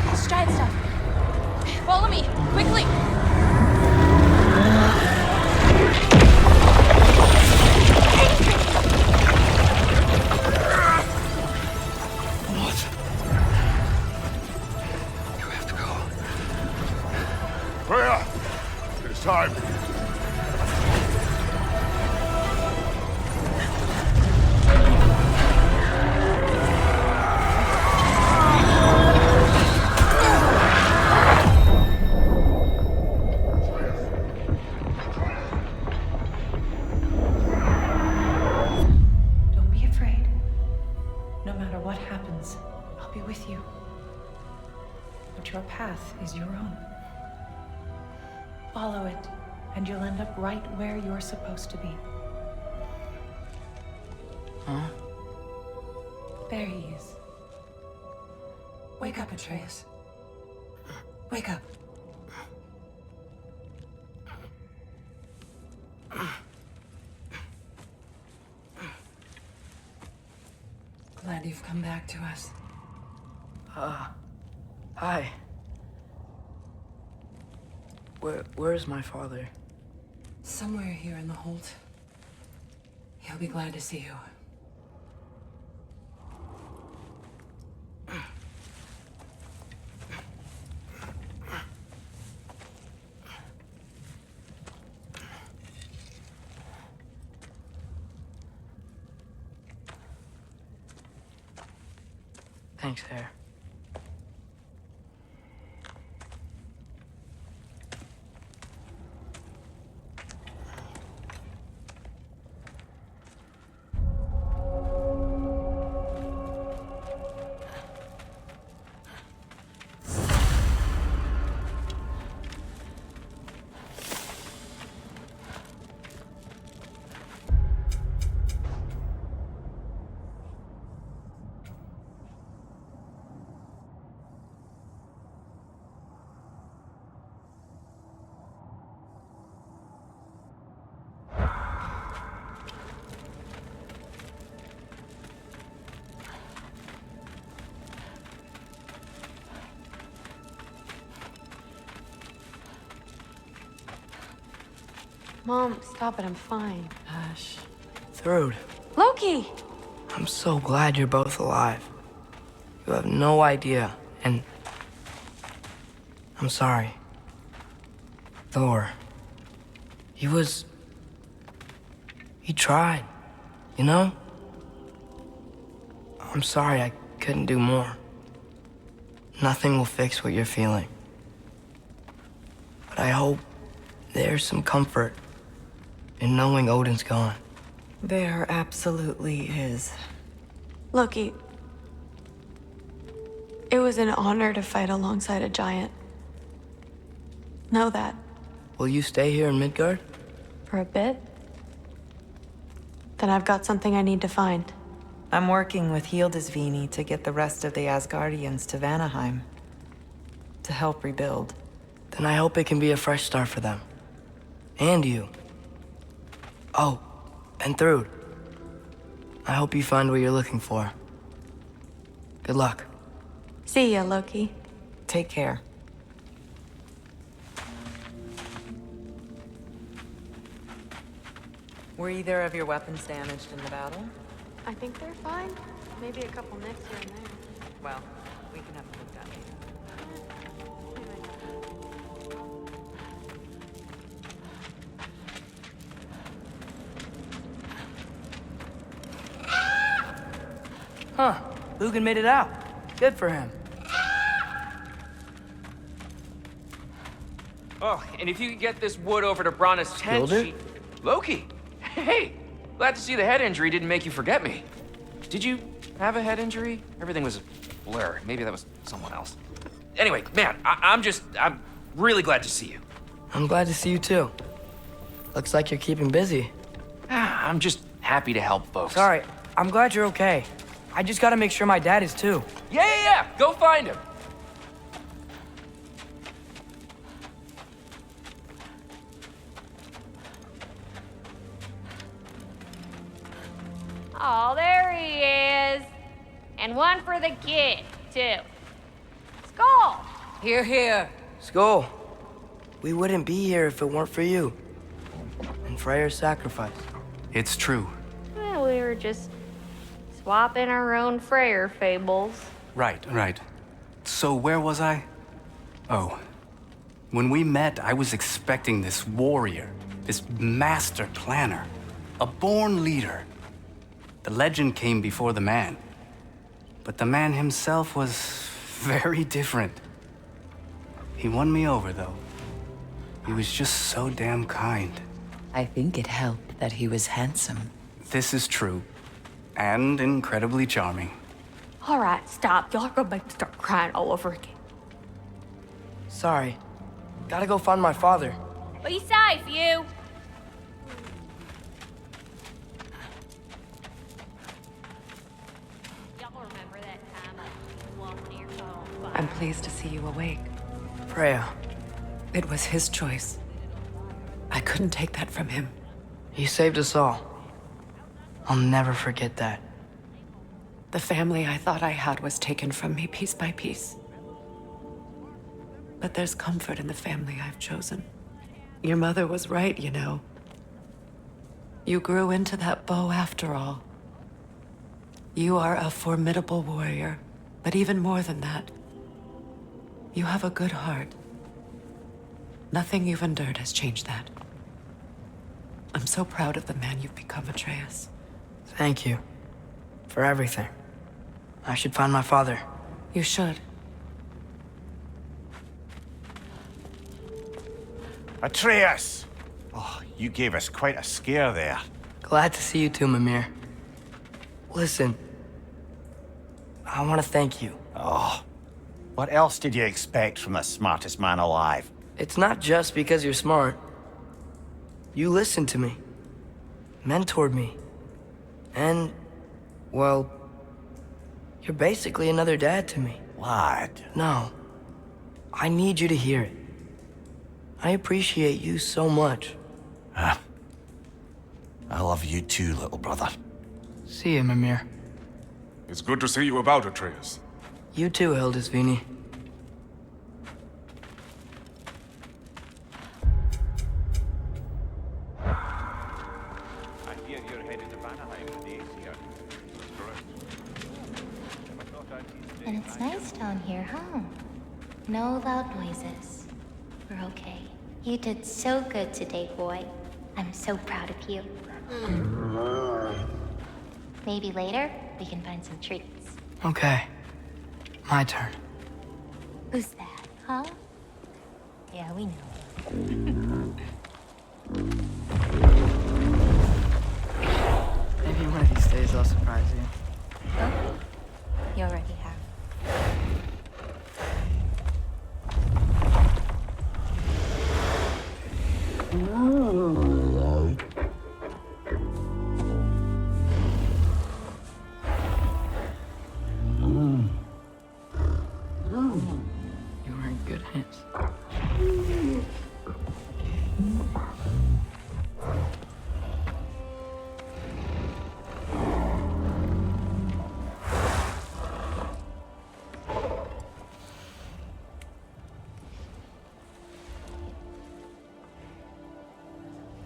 Let's try stuff. Follow me, quickly. What? You have to go. Freya! It's time. Don't be afraid. No matter what happens, I'll be with you. But your path is your own. Follow it, and you'll end up right where you're supposed to be. Huh? There he is. Wake up, Atreus. Wake up. Glad you've come back to us. Hi. Where's my father? Somewhere here in the hold. He'll be glad to see you. Thanks, Hare. Mom, stop it. I'm fine. Hush. Thrud, Loki! I'm so glad you're both alive. You have no idea, and I'm sorry. Thor, he tried, you know? I'm sorry I couldn't do more. Nothing will fix what you're feeling. But I hope there's some comfort in knowing Odin's gone. There absolutely is. Loki, it was an honor to fight alongside a giant. Know that. Will you stay here in Midgard? For a bit? Then I've got something I need to find. I'm working with Hildisvini to get the rest of the Asgardians to Vanaheim. To help rebuild. Then I hope it can be a fresh start for them. And you. Oh, and Thrud. I hope you find what you're looking for. Good luck. See ya, Loki. Take care. Were either of your weapons damaged in the battle? I think they're fine. Maybe a couple nicks here and there. Well, we can have a look at it. Huh. Lugan made it out. Good for him. Oh, and if you could get this wood over to Brana's tent, Builder? Loki! Hey! Glad to see the head injury didn't make you forget me. Did you have a head injury? Everything was a blur. Maybe that was someone else. Anyway, man, I'm really glad to see you. I'm glad to see you too. Looks like you're keeping busy. I'm just happy to help folks. Sorry, I'm glad you're okay. I just gotta make sure my dad is too. Yeah. Go find him. Oh, there he is. And one for the kid, too. Skull! Here, here. Skull, we wouldn't be here if it weren't for you. And Freyr's sacrifice. It's true. Well, we were just swapping our own Freyr fables. Right. So where was I? Oh. When we met, I was expecting this warrior, this master planner, a born leader. The legend came before the man. But the man himself was very different. He won me over, though. He was just so damn kind. I think it helped that he was handsome. This is true. And incredibly charming. All right, stop. Y'all are gonna make me start crying all over again. Sorry. Gotta go find my father. Be safe, you. Y'all remember that time I walked near home? I'm pleased to see you awake. Freya. It was his choice. I couldn't take that from him. He saved us all. I'll never forget that. The family I thought I had was taken from me piece by piece. But there's comfort in the family I've chosen. Your mother was right, you know. You grew into that bow after all. You are a formidable warrior, but even more than that, you have a good heart. Nothing you've endured has changed that. I'm so proud of the man you've become, Atreus. Thank you. For everything. I should find my father. You should. Atreus! Oh, you gave us quite a scare there. Glad to see you too, Mimir. Listen, I want to thank you. Oh, what else did you expect from the smartest man alive? It's not just because you're smart. You listened to me, mentored me, and, well, you're basically another dad to me. Lad. No, I need you to hear it. I appreciate you so much. I love you too, little brother. See you, Mimir. It's good to see you about, Atreus. You too, Hildisvini. I hear you're headed to Vanaheim today, Seer. And it's nice down here, huh? No loud noises. We're okay. You did so good today, boy. I'm so proud of you. Maybe later, we can find some treats. Okay. My turn. Who's that, huh? Yeah, we know. Maybe one of these days I'll surprise you. Oh, you already have. You were in good hands.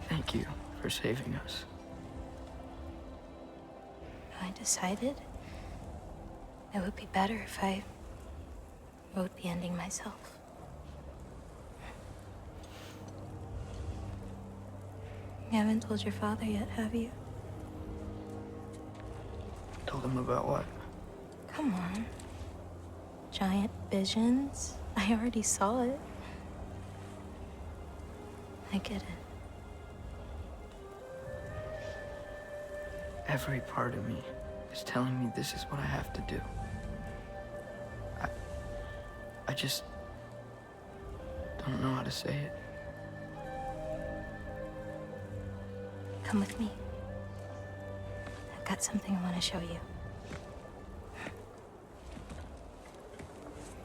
Thank you for saving us. I decided it would be better if I wrote the ending myself. You haven't told your father yet, have you? Told him about what? Come on. Giant visions? I already saw it. I get it. Every part of me is telling me this is what I have to do. I just don't know how to say it. Come with me. I've got something I want to show you.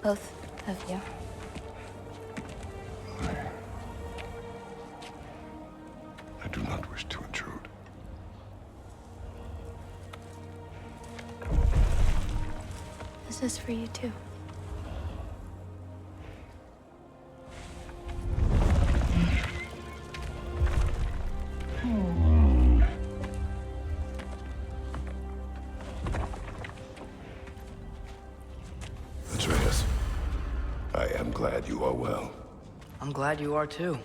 Both of you. I do not wish to intrude. This is for you too. Atreus, I am glad you are well. I'm glad you are too.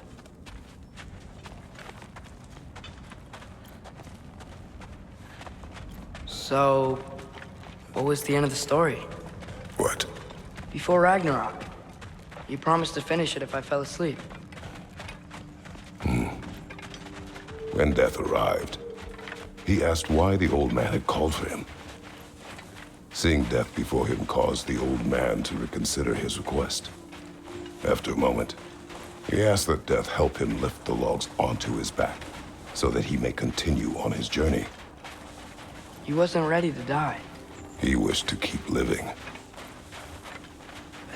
So, what was the end of the story? What? Before Ragnarok, you promised to finish it if I fell asleep. When death arrived, he asked why the old man had called for him. Seeing death before him caused the old man to reconsider his request. After a moment, he asked that death help him lift the logs onto his back, so that he may continue on his journey. He wasn't ready to die. He wished to keep living.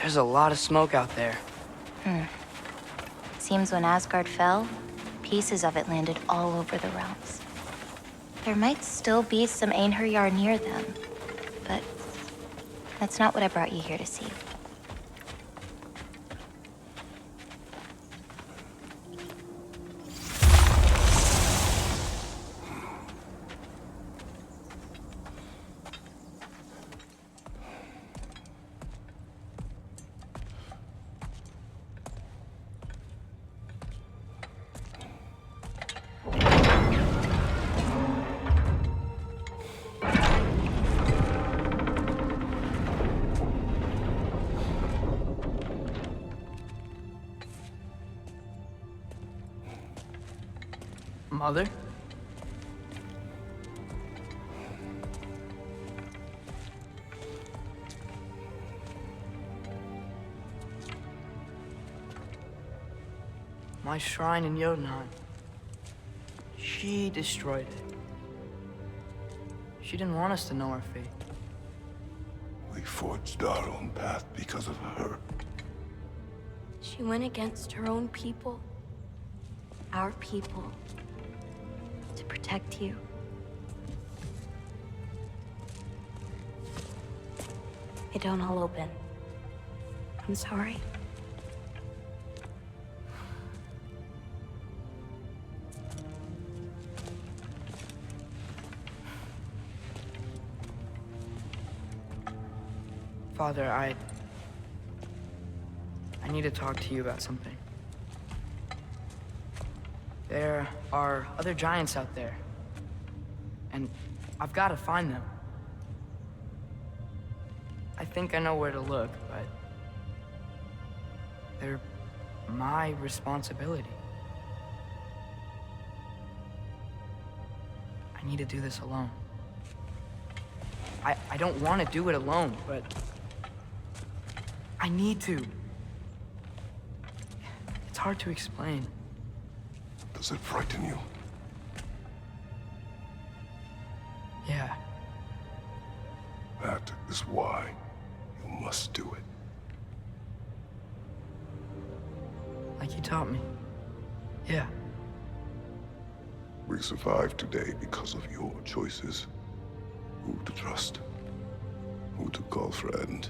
There's a lot of smoke out there. Seems when Asgard fell, pieces of it landed all over the realms. There might still be some Einherjar near them, but that's not what I brought you here to see. Mother? My shrine in Jotunheim. She destroyed it. She didn't want us to know our fate. We forged our own path because of her. She went against her own people. Our people. To protect you. They don't all open. I'm sorry. Father, I need to talk to you about something. There are other giants out there, and I've got to find them. I think I know where to look, but they're my responsibility. I need to do this alone. I don't want to do it alone, but I need to. It's hard to explain. Does it frighten you? Yeah. That is why you must do it. Like you taught me. Yeah. We survive today because of your choices. Who to trust, who to call friend.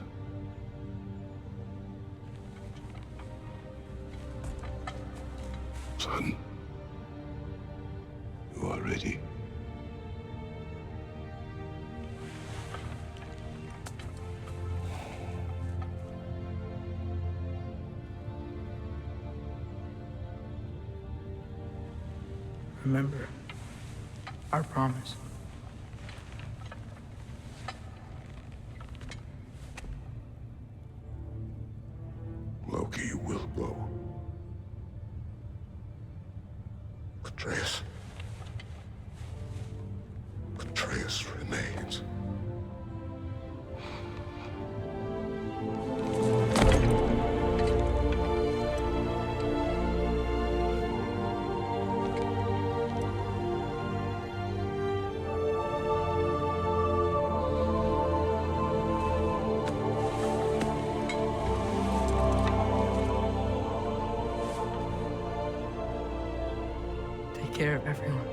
Son, you are ready. Remember our promise. Atreus. Atreus remains. Take care of everyone.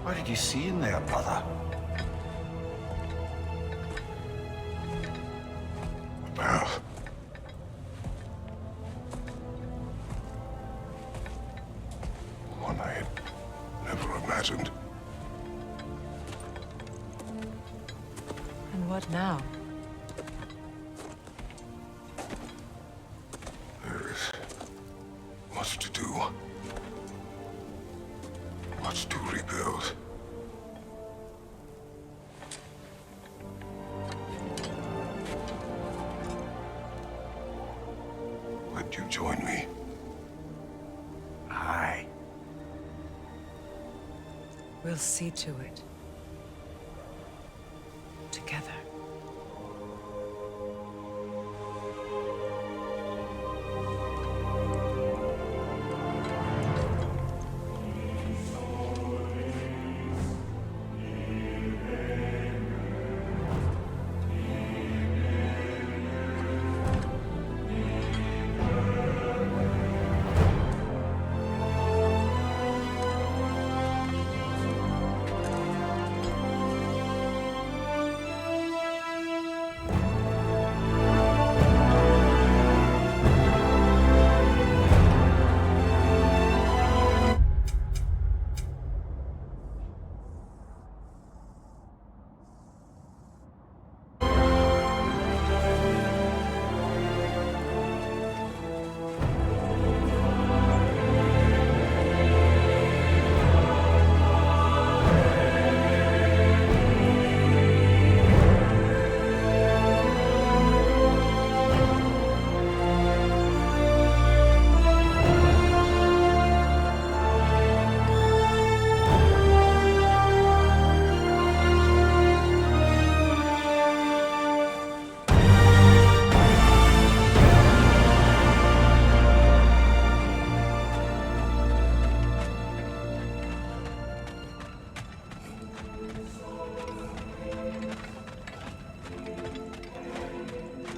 What did you see in there, brother? A path. One I had never imagined. And what now? There is much to do. Much to rebuild. Would you join me? Aye. We'll see to it. Together.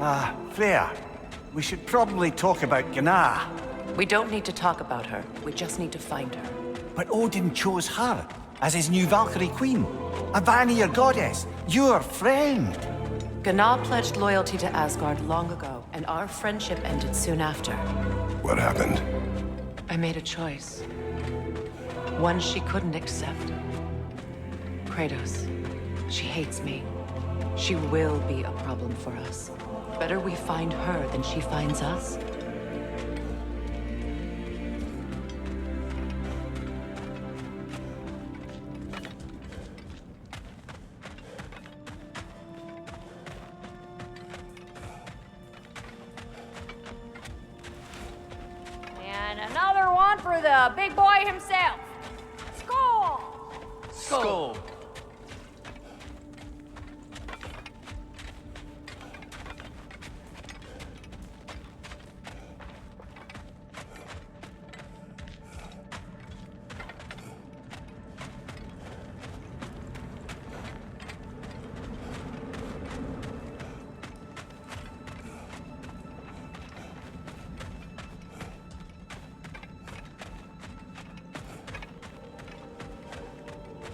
Freya, we should probably talk about Gná. We don't need to talk about her. We just need to find her. But Odin chose her as his new Valkyrie queen. A Vanir goddess, your friend. Gná pledged loyalty to Asgard long ago, and our friendship ended soon after. What happened? I made a choice. One she couldn't accept. Kratos. She hates me. She will be a problem for us. Better we find her than she finds us. And another one for the big boy himself. Skull! Skull.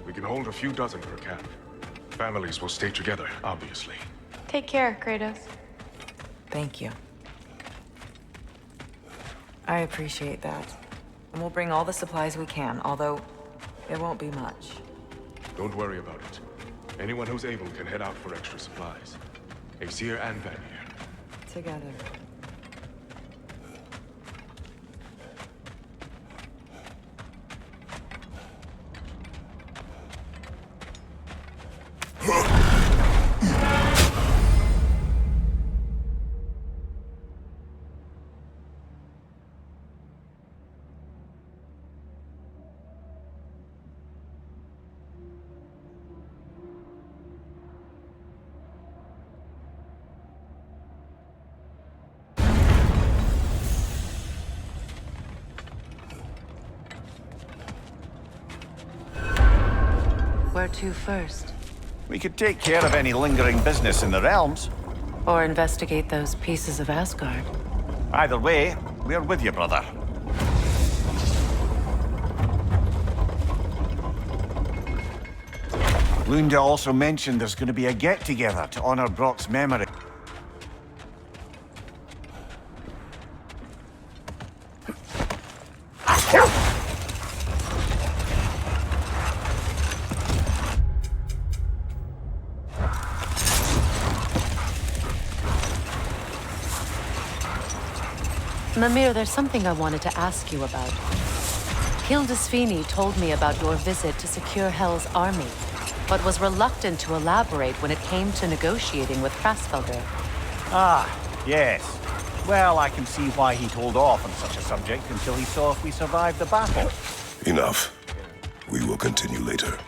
We can hold a few dozen per camp. Families will stay together, obviously. Take care, Kratos. Thank you. I appreciate that. And we'll bring all the supplies we can, although it won't be much. Don't worry about it. Anyone who's able can head out for extra supplies. Aesir and Vanir. Together. Where to first? We could take care of any lingering business in the realms. Or investigate those pieces of Asgard. Either way, we're with you, brother. Lunda also mentioned there's going to be a get-together to honor Brock's memory. Mimir, there's something I wanted to ask you about. Hildisvini told me about your visit to secure Hell's army, but was reluctant to elaborate when it came to negotiating with Krasfelder. Ah, yes. Well, I can see why he'd hold off on such a subject until he saw if we survived the battle. Enough. We will continue later.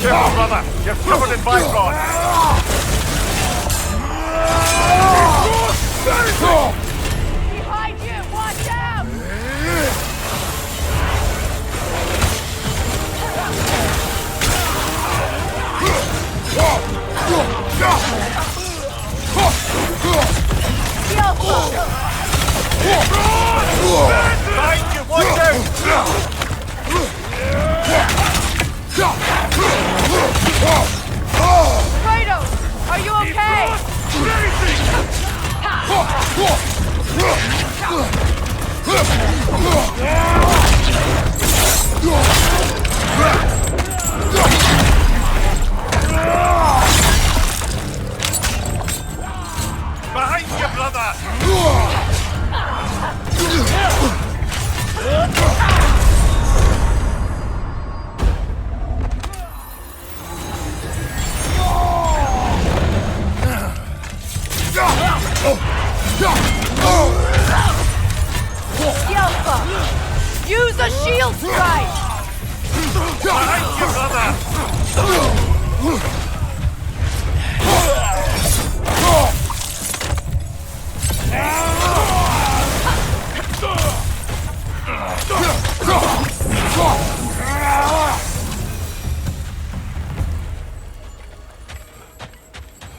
Careful, brother. You're covered in bifrost. Behind you! Watch out! Behind you! Watch out! Kratos! Are you okay? Behind you, brother! Yelpa! Use a shield strike! Behind you, brother!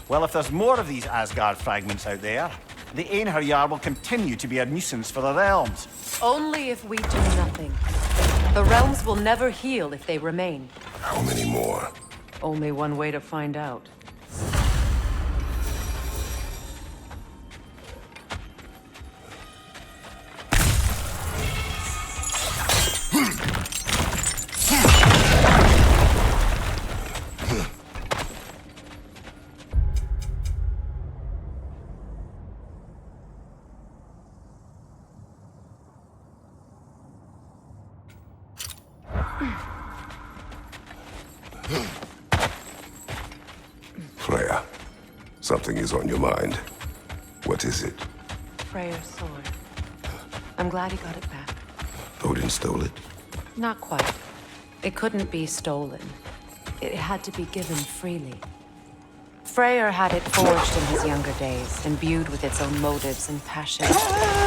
Well, if there's more of these Asgard fragments out there, the Einherjar will continue to be a nuisance for the realms. Only if we do nothing. The realms will never heal if they remain. How many more? Only one way to find out. Freya, something is on your mind. What is it? Freyr's sword. I'm glad he got it back. Odin stole it? Not quite. It couldn't be stolen. It had to be given freely. Freyr had it forged in his younger days, imbued with its own motives and passions.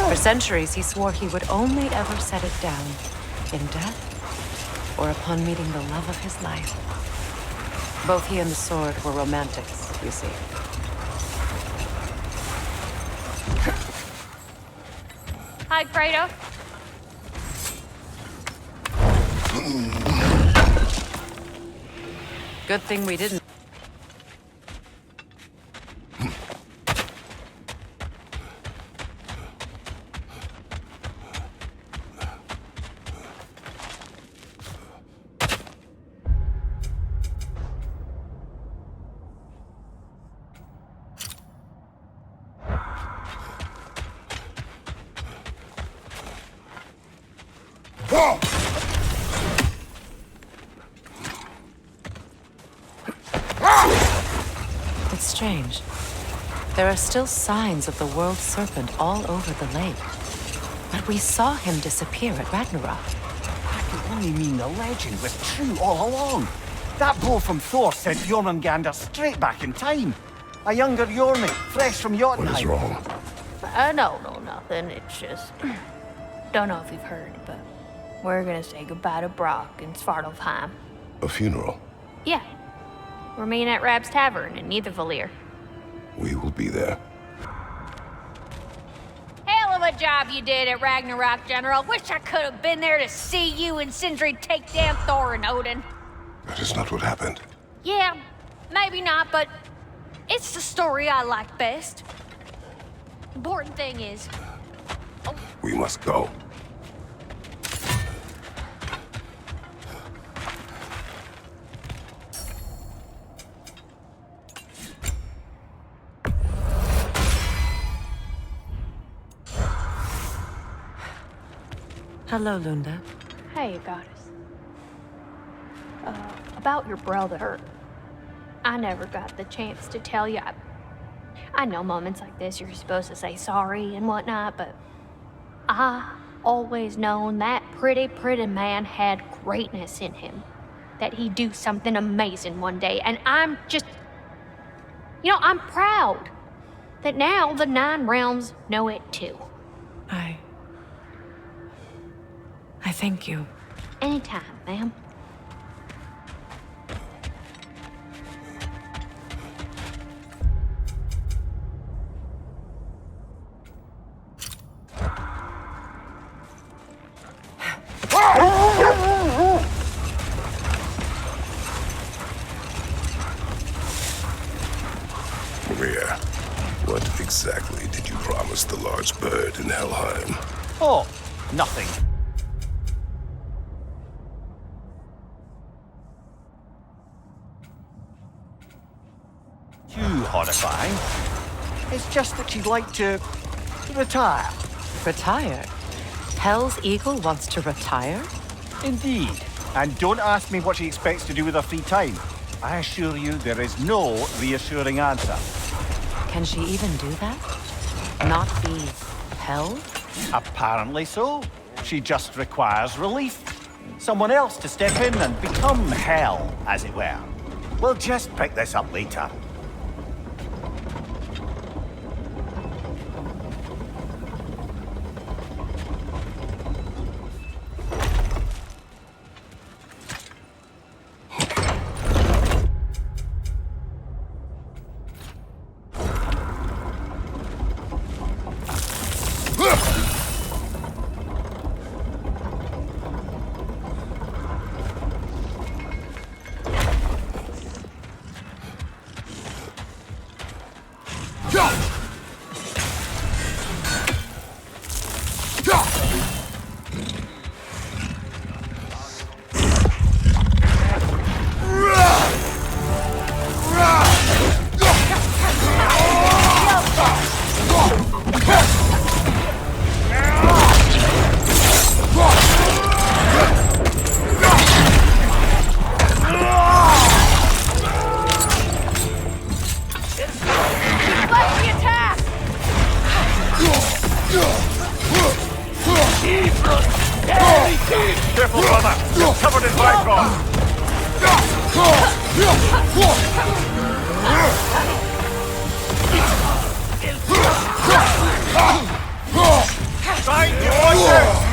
For centuries, he swore he would only ever set it down in death or upon meeting the love of his life. Both he and the sword were romantics, you see. Hi, Kratos. Good thing we didn't. It's strange. There are still signs of the world serpent all over the lake. But we saw him disappear at Ragnarok. That could only mean the legend was true all along. That blow from Thor sent Jormungandr straight back in time. A younger Jormi, fresh from Jotunheim. What is wrong? No, nothing. It's just... Don't know if you've heard, but we're gonna say goodbye to Brock in Svartalfheim. A funeral? Yeah. We're meeting at Rab's Tavern in Nidavellir. We will be there. Hell of a job you did at Ragnarok, General. Wish I could have been there to see you and Sindri take down Thor and Odin. That is not what happened. Yeah, maybe not, but it's the story I like best. Important thing is... We must go. Hello, Lunda. Hey, Goddess. About your brother. I never got the chance to tell you. I know moments like this you're supposed to say sorry and whatnot, but I always known that pretty man had greatness in him. That he'd do something amazing one day, and I'm just... You know, I'm proud that now the 9 realms know it too. I thank you. Anytime, ma'am. Maria, what exactly did you promise the large bird in Helheim? Oh, nothing. Too horrifying. It's just that she'd like to retire. Retire? Hell's Eagle wants to retire? Indeed. And don't ask me what she expects to do with her free time. I assure you there is no reassuring answer. Can she even do that? Not be held? Apparently so. She just requires relief. Someone else to step in and become hell, as it were. We'll just pick this up later. Careful, brother! You're covered in Ragnarok! Trying to avoid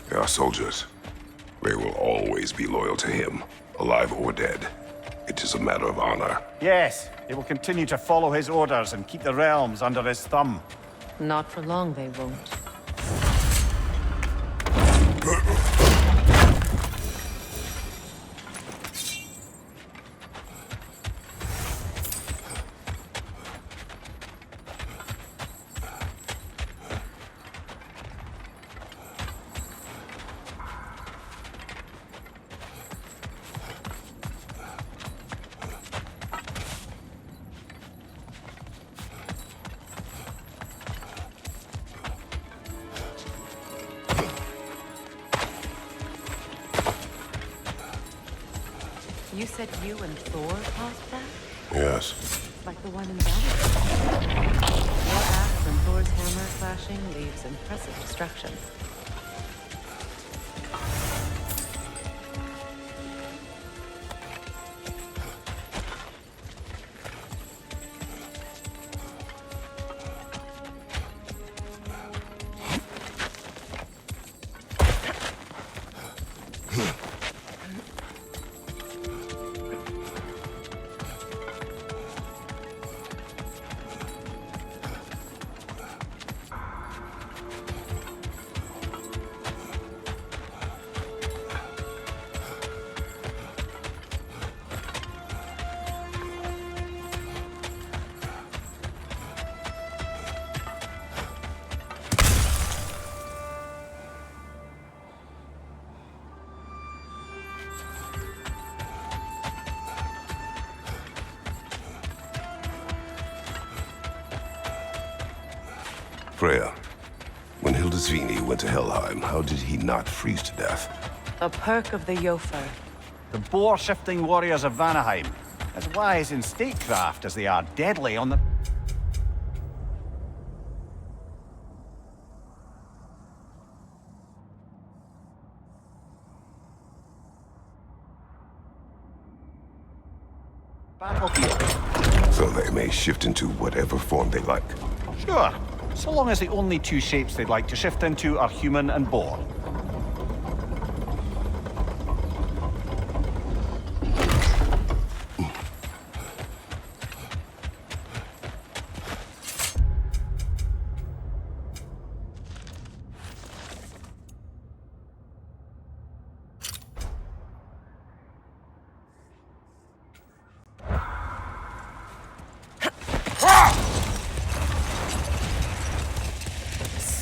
They are soldiers. They will always be loyal to him, alive or dead. It is a matter of honor. Yes, they will continue to follow his orders and keep the realms under his thumb. Not for long, they won't. You said you and Thor caused that? Yes. Like the one in Ragnarok. Your axe and Thor's hammer clashing leaves impressive destruction. Freya, when Hildisvini went to Helheim, how did he not freeze to death? A perk of the Jofar. The boar-shifting warriors of Vanaheim, as wise in statecraft as they are deadly on the... battlefield. So they may shift into whatever form they like. Sure, so long as the only two shapes they'd like to shift into are human and boar.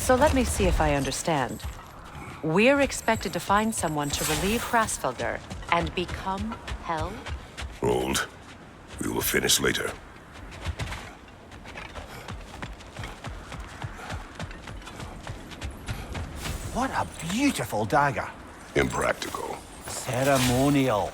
So let me see if I understand. We're expected to find someone to relieve Hrasfelder and become Hell? Hold. We will finish later. What a beautiful dagger. Impractical. Ceremonial.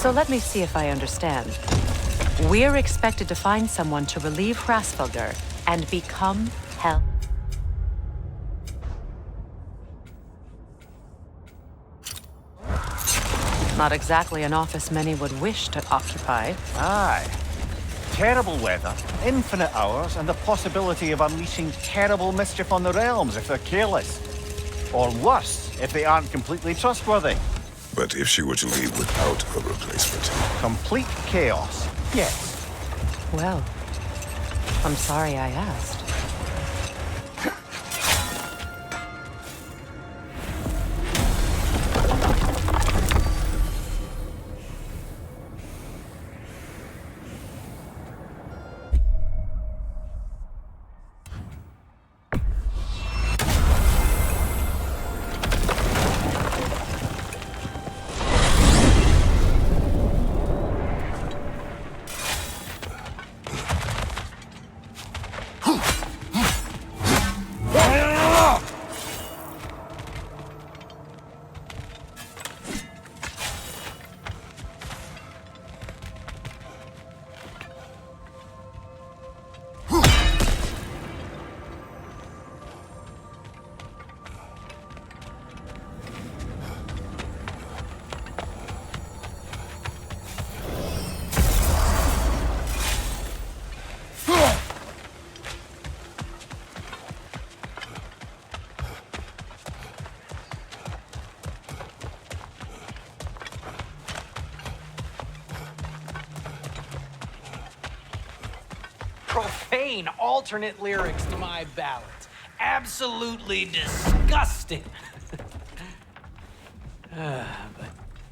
So let me see if I understand. We're expected to find someone to relieve Hrasfelder and become Hell. Not exactly an office many would wish to occupy. Aye. Terrible weather, infinite hours, and the possibility of unleashing terrible mischief on the realms if they're careless. Or worse, if they aren't completely trustworthy. But if she were to leave without a replacement? Complete chaos, yes. Well, I'm sorry I asked. Profane alternate lyrics to my ballads. Absolutely disgusting. But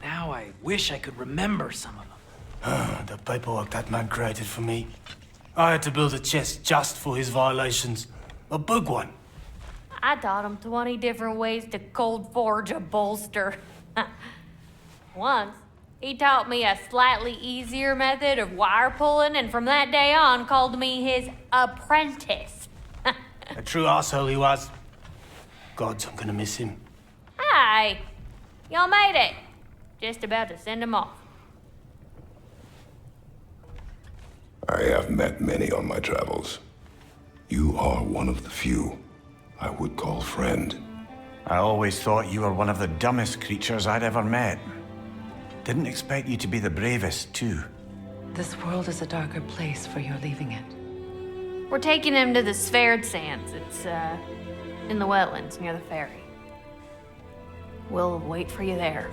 now I wish I could remember some of them. The paperwork that man created for me. I had to build a chest just for his violations. A big one. I taught him 20 different ways to cold forge a bolster. Once, he taught me a slightly easier method of wire pulling, and from that day on called me his apprentice. A true asshole he was. Gods, I'm gonna miss him. Hi! Y'all made it. Just about to send him off. I have met many on my travels. You are one of the few I would call friend. I always thought you were one of the dumbest creatures I'd ever met. Didn't expect you to be the bravest, too. This world is a darker place for your leaving it. We're taking him to the Sphaired Sands. It's, in the wetlands near the ferry. We'll wait for you there.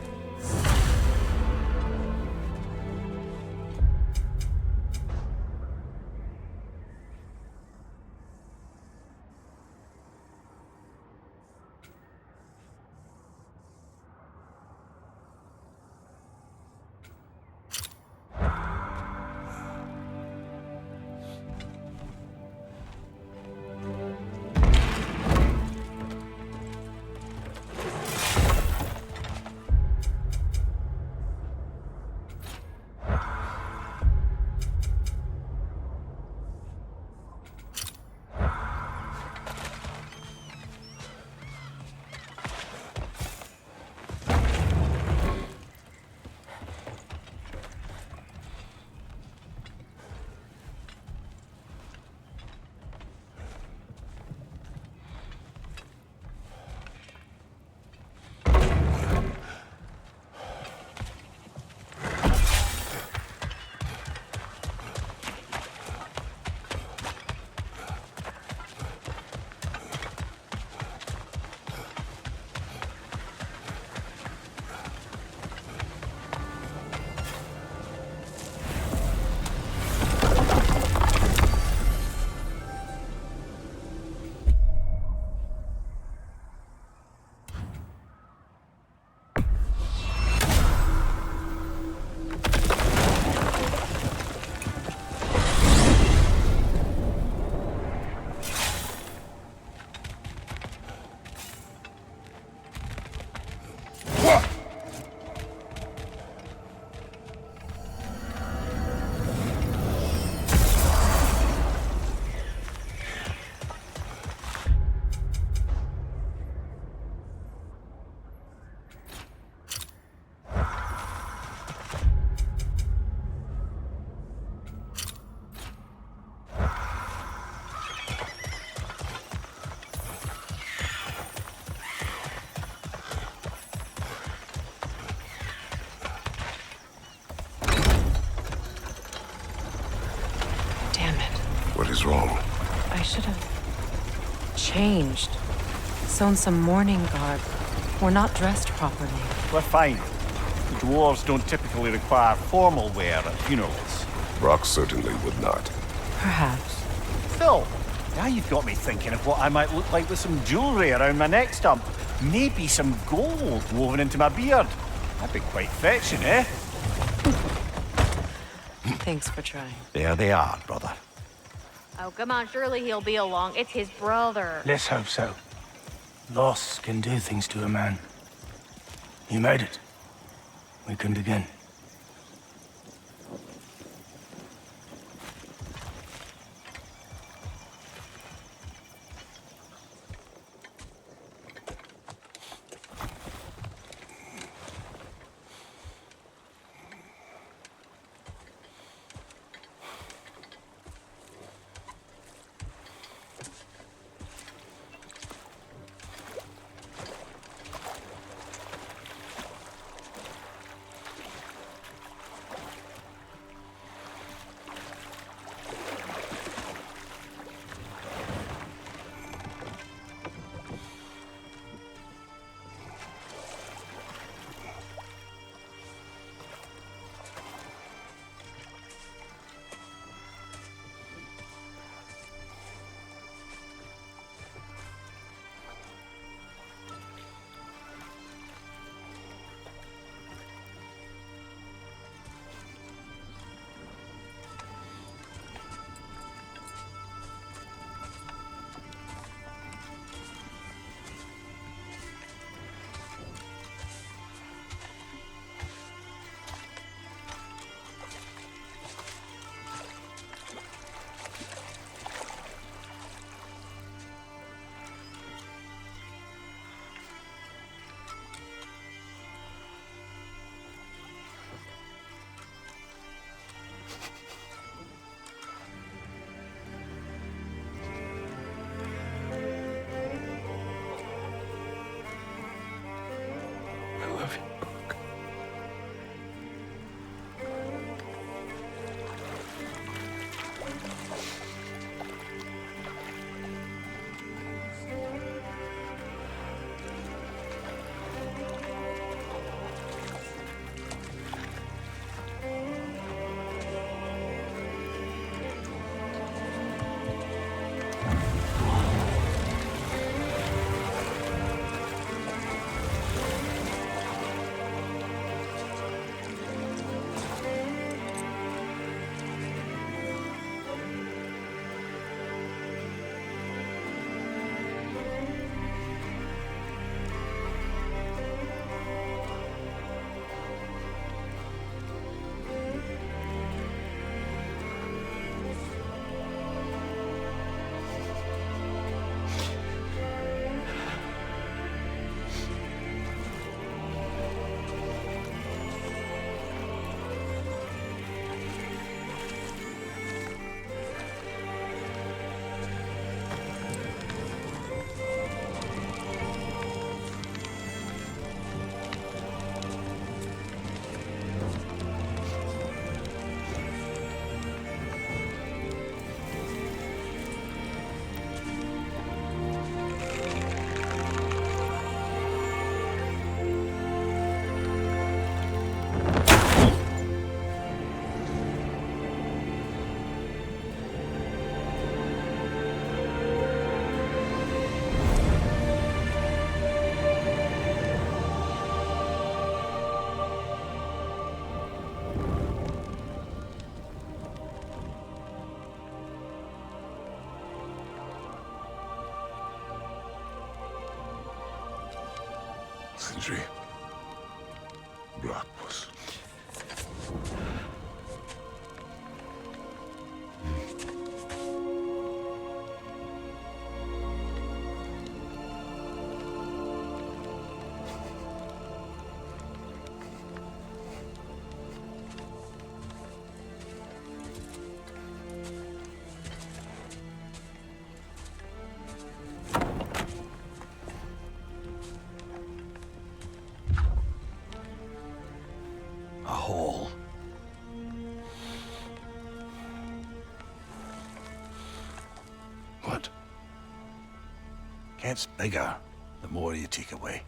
wrong? I should have changed. Sewn some mourning garb. We're not dressed properly. We're fine. The dwarves don't typically require formal wear at funerals. Brock certainly would not. Perhaps. Still, now you've got me thinking of what I might look like with some jewelry around my neck stump. Maybe some gold woven into my beard. That'd be quite fetching, eh? Thanks for trying. There they are, brother. Oh, come on, surely he'll be along. It's his brother. Let's hope so. Loss can do things to a man. You made it. We can begin. Sindri. Brock was... Gets bigger the more you take away.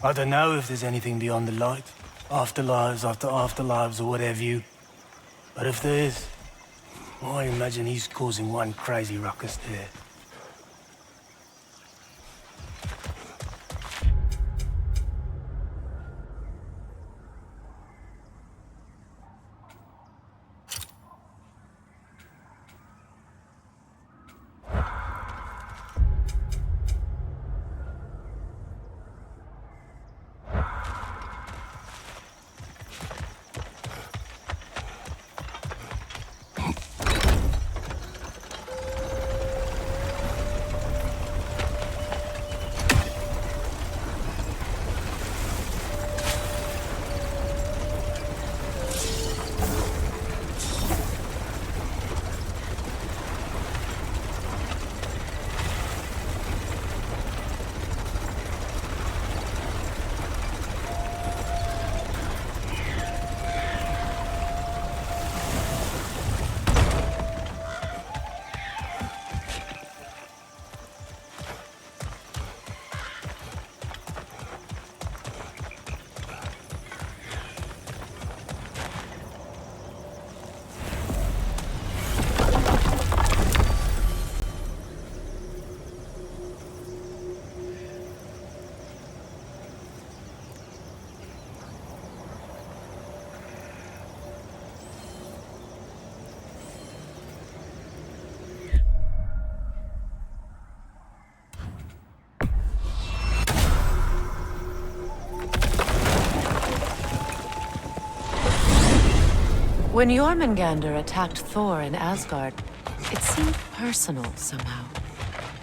I don't know if there's anything beyond the light. Afterlives after afterlives or whatever you. But if there is, I imagine he's causing one crazy ruckus there. When Jormungandr attacked Thor in Asgard, it seemed personal somehow.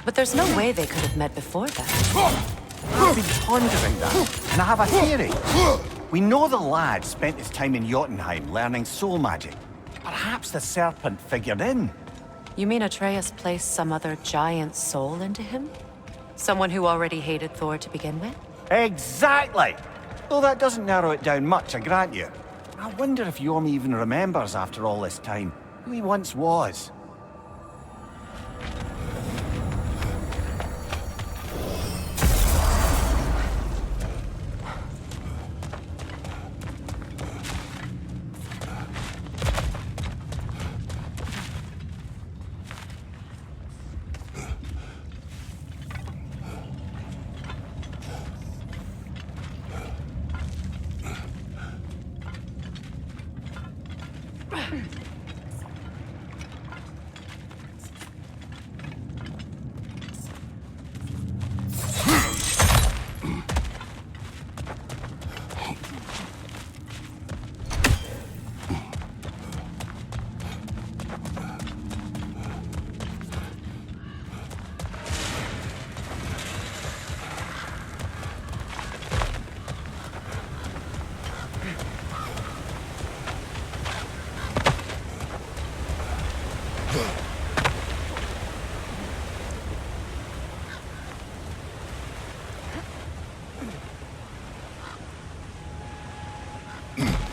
But there's no way they could have met before that. I've been pondering that, and I have a theory. We know the lad spent his time in Jotunheim learning soul magic. Perhaps the serpent figured in. You mean Atreus placed some other giant soul into him? Someone who already hated Thor to begin with? Exactly! Though that doesn't narrow it down much, I grant you. I wonder if Jorm even remembers after all this time who he once was.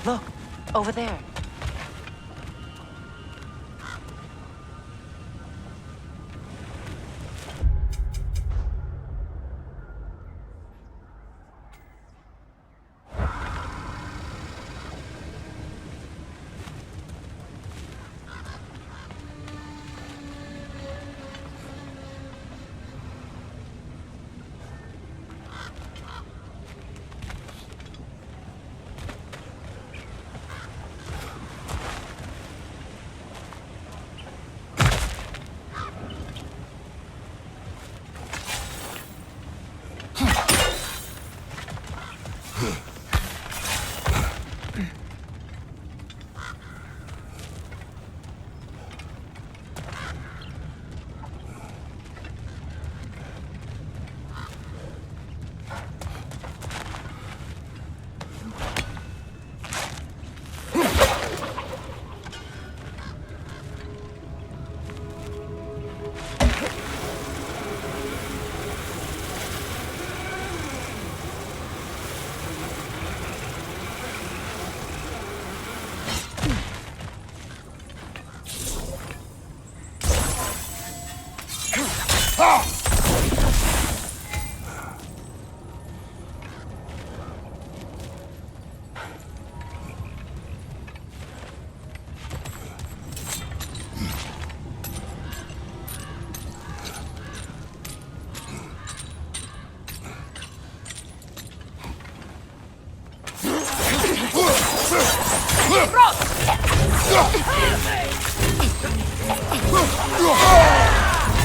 Look, over there.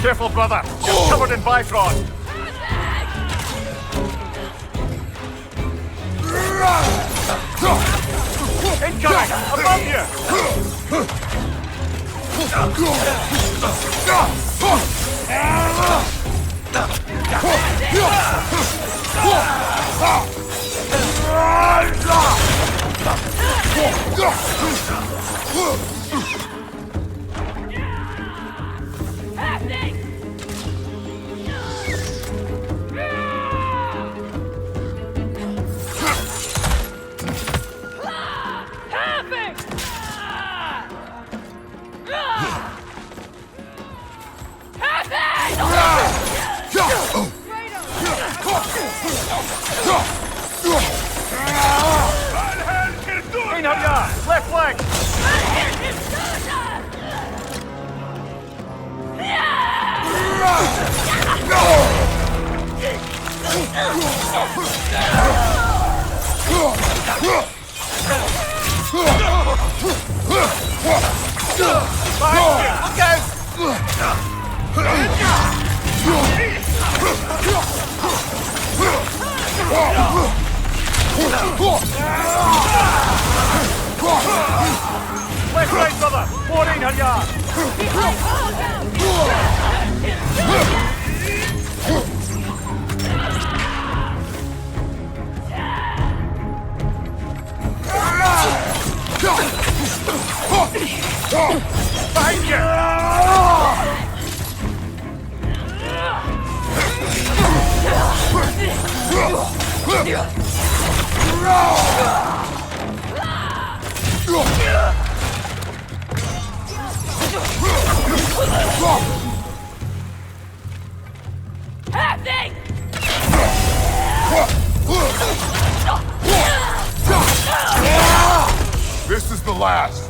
Careful, brother. You're covered in Bifrost. Incoming! Above you! Left leg! Left right, brother! 1400 yards! Behind you! This is the last.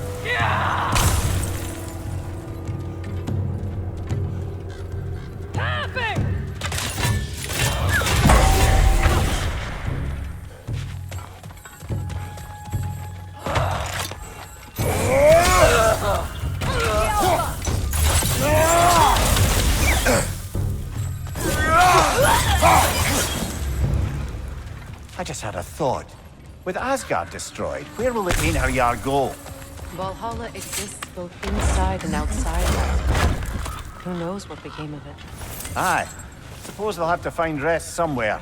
I just had a thought. With Asgard destroyed, where will the Einherjar go? Valhalla exists both inside and outside. Who knows what became of it? Aye. Suppose they'll have to find rest somewhere.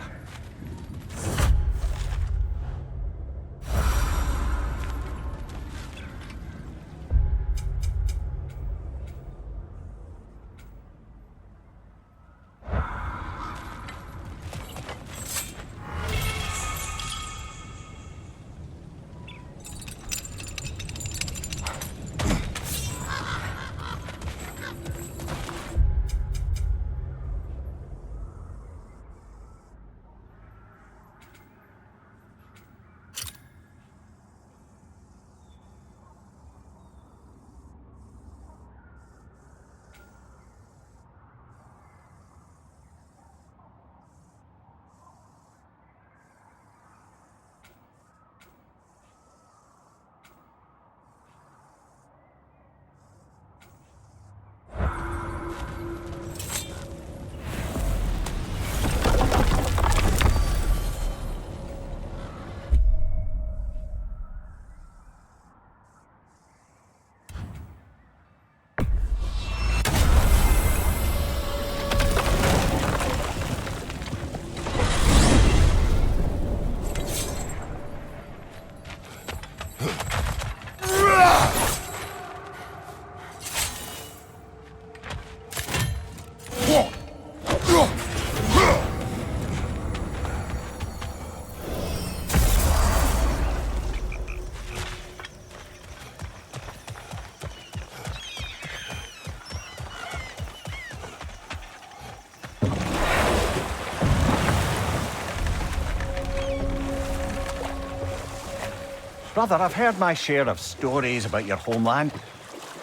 Brother, I've heard my share of stories about your homeland,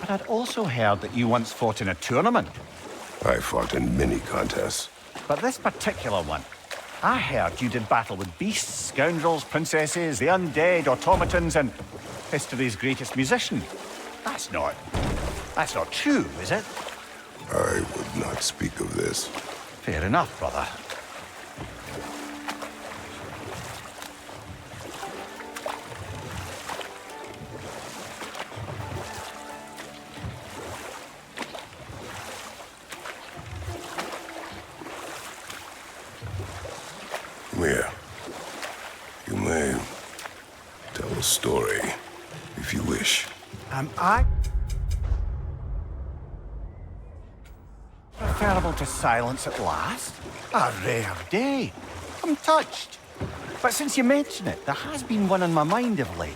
but I'd also heard that you once fought in a tournament. I fought in many contests. But this particular one, I heard you did battle with beasts, scoundrels, princesses, the undead, automatons, and history's greatest musician. That's not true, is it? I would not speak of this. Fair enough, brother. Come here. You may tell a story, if you wish. Am I preferable to silence at last? A rare day. I'm touched. But since you mention it, there has been one on my mind of late.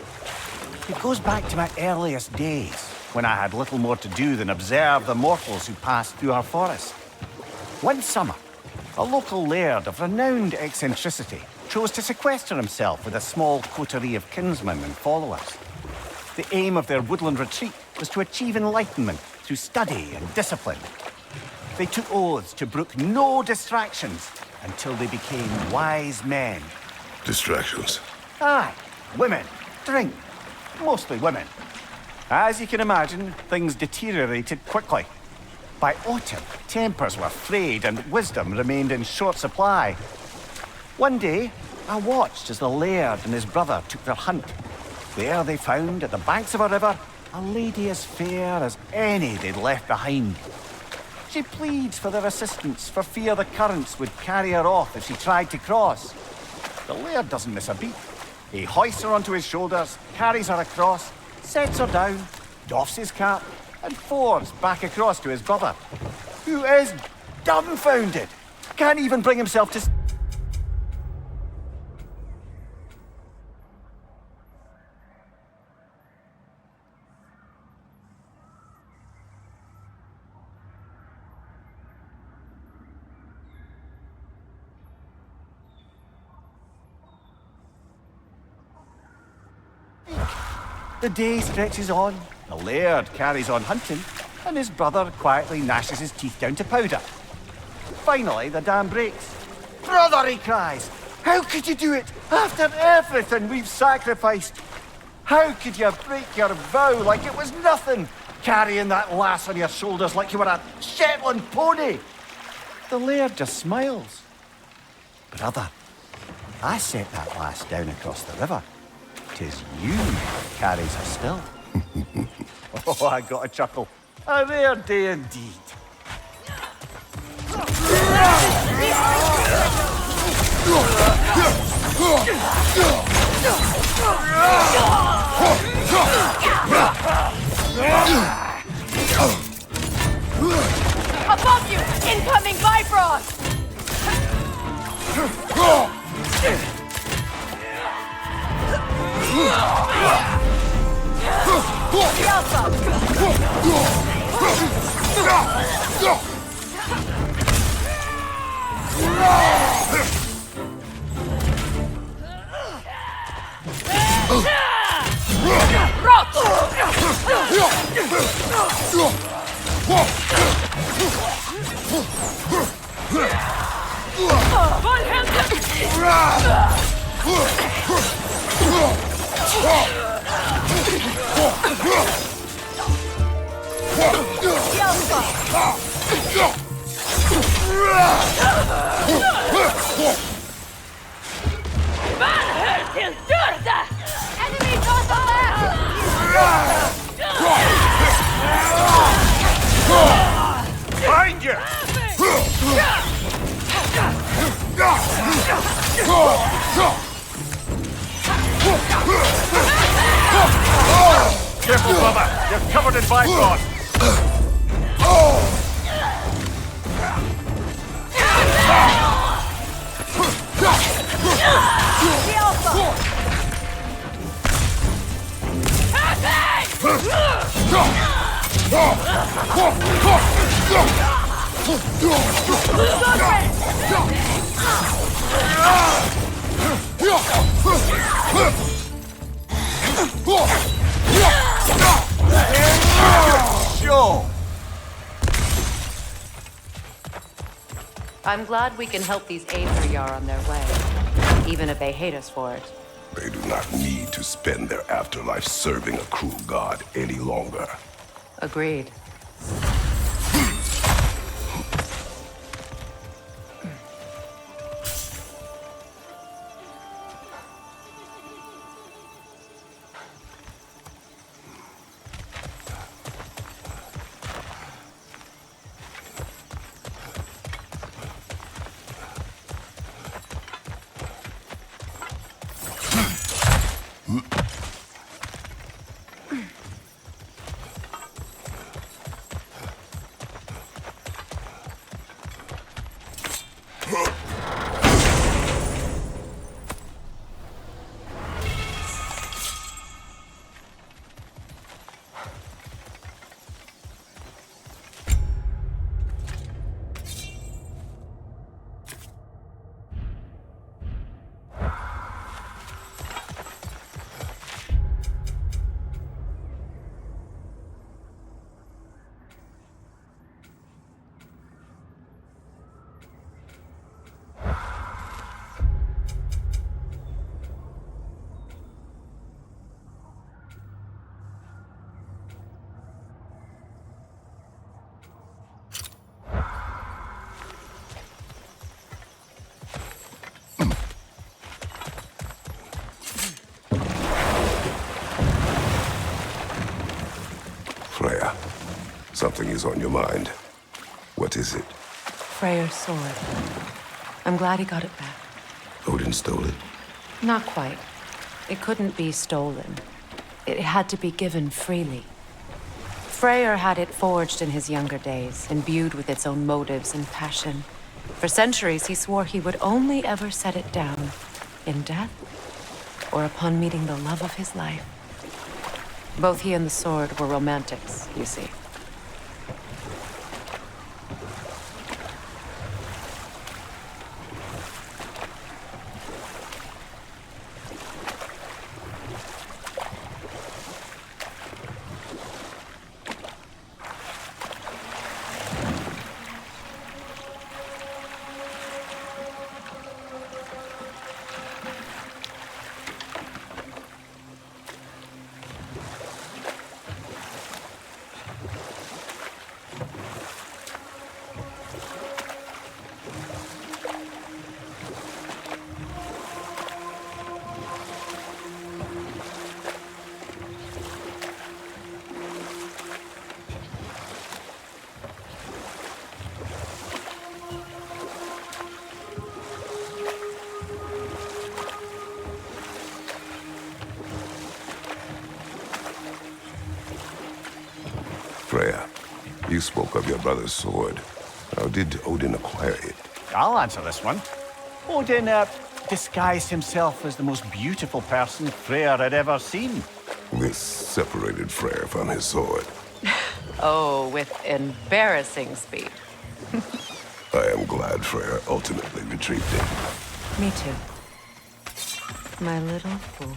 It goes back to my earliest days, when I had little more to do than observe the mortals who passed through our forest. One summer, a local laird of renowned eccentricity chose to sequester himself with a small coterie of kinsmen and followers. The aim of their woodland retreat was to achieve enlightenment through study and discipline. They took oaths to brook no distractions until they became wise men. Distractions? Aye, women, drink, mostly women. As you can imagine, things deteriorated quickly. By autumn, tempers were frayed and wisdom remained in short supply. One day, I watched as the laird and his brother took their hunt. There they found, at the banks of a river, a lady as fair as any they'd left behind. She pleads for their assistance for fear the currents would carry her off if she tried to cross. The laird doesn't miss a beat. He hoists her onto his shoulders, carries her across, sets her down, doffs his cap, and fords back across to his brother, who is dumbfounded. Can't even bring himself to... The day stretches on, the laird carries on hunting, and his brother quietly gnashes his teeth down to powder. Finally, the dam breaks. "Brother," he cries, "how could you do it after everything we've sacrificed? How could you break your vow like it was nothing, carrying that lass on your shoulders like you were a Shetland pony?" The laird just smiles. "Brother, I set that lass down across the river. 'Tis you carries her still." Oh, I got a chuckle. A rare day indeed. Above you! Incoming Bifrost! Enemies on the left! Find you! Careful, brother! You're covered in Bifrost! Sure. I'm glad we can help these Aether on their way, even if they hate us for it. They do not need to spend their afterlife serving a cruel god any longer. Agreed. Freya, something is on your mind. What is it? Freyr's sword. I'm glad he got it back. Odin stole it? Not quite. It couldn't be stolen. It had to be given freely. Freyr had it forged in his younger days, imbued with its own motives and passion. For centuries, he swore he would only ever set it down in death or upon meeting the love of his life. Both he and the sword were romantics, you see. Freya, you spoke of your brother's sword. How did Odin acquire it? I'll answer this one. Odin disguised himself as the most beautiful person Freyr had ever seen. This separated Freyr from his sword. Oh, with embarrassing speed. I am glad Freyr ultimately retrieved it. Me too. My little fool.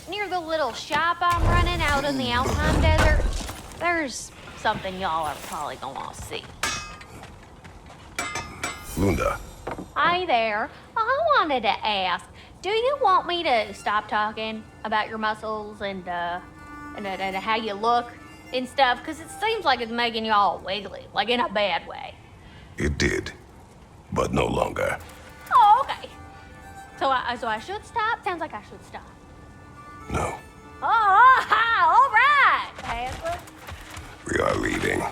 Near the little shop I'm running out in the Alpine Desert, there's something y'all are probably gonna see. Lunda. Hi there. I wanted to ask, Do you want me to stop talking about your muscles and how you look and stuff? Because it seems like it's making you all wiggly, like in a bad way. It did, but no longer. Oh, okay. So I should stop? Sounds like I should stop. No. Oh, all right, Ashley. We are leaving.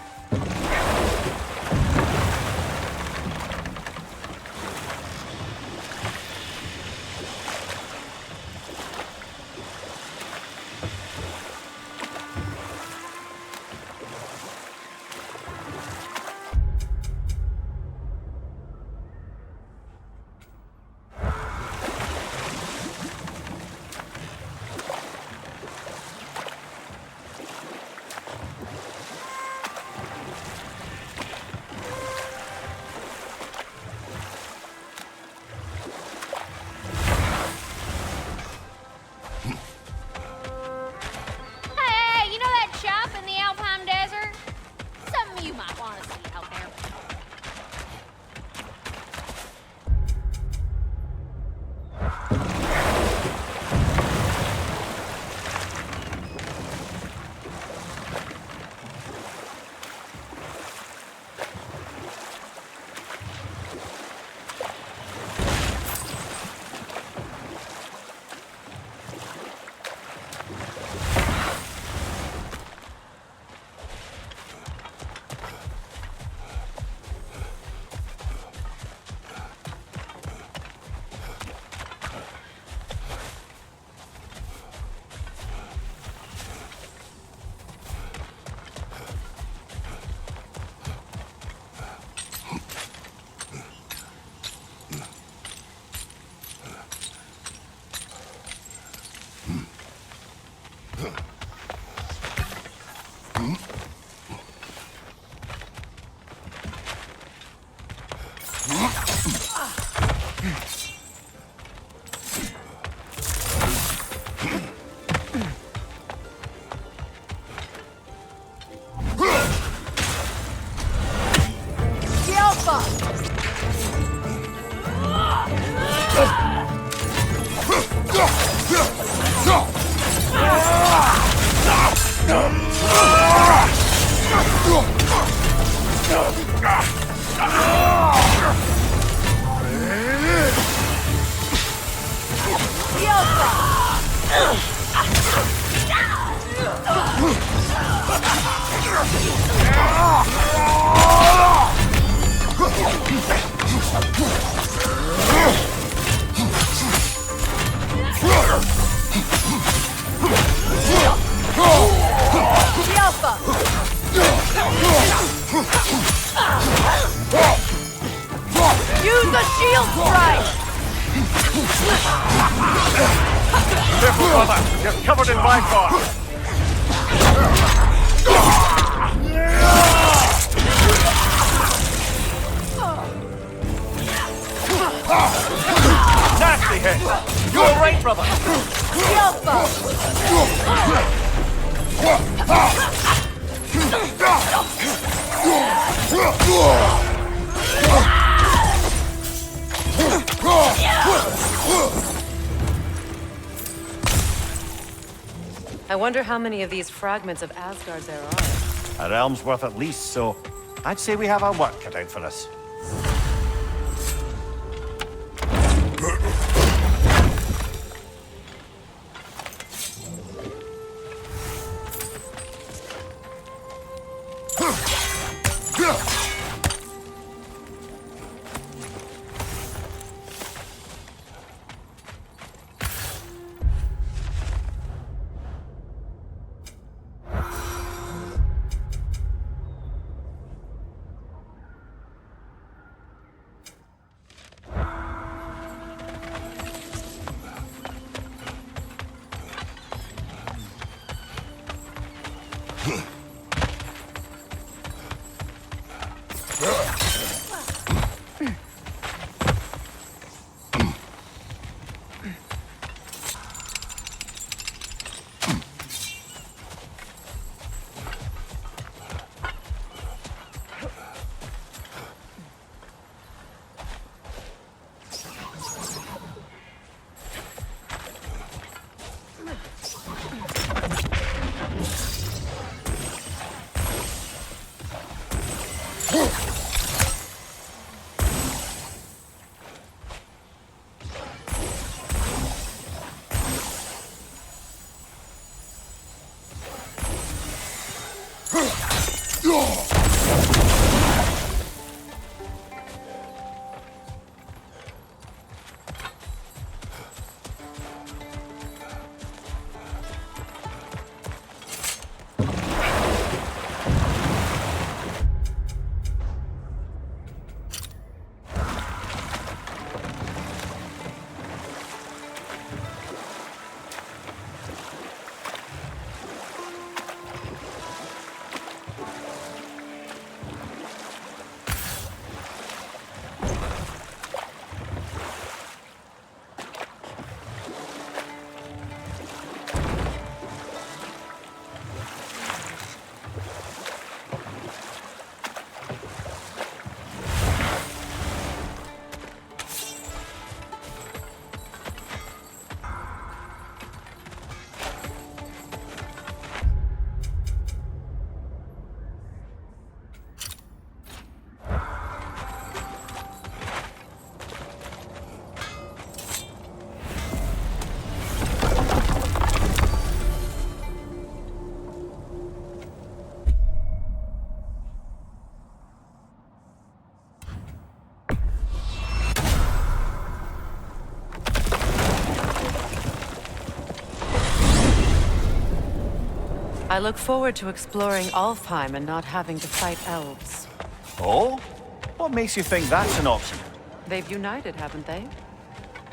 Use the shield strike! Careful, brother. You're covered in Bifrost. Nasty hit. You all right, brother? I wonder how many of these fragments of Asgard there are. A realm's worth at least, so I'd say we have our work cut out for us. I look forward to exploring Alfheim and not having to fight elves. Oh? What makes you think that's an option? They've united, haven't they?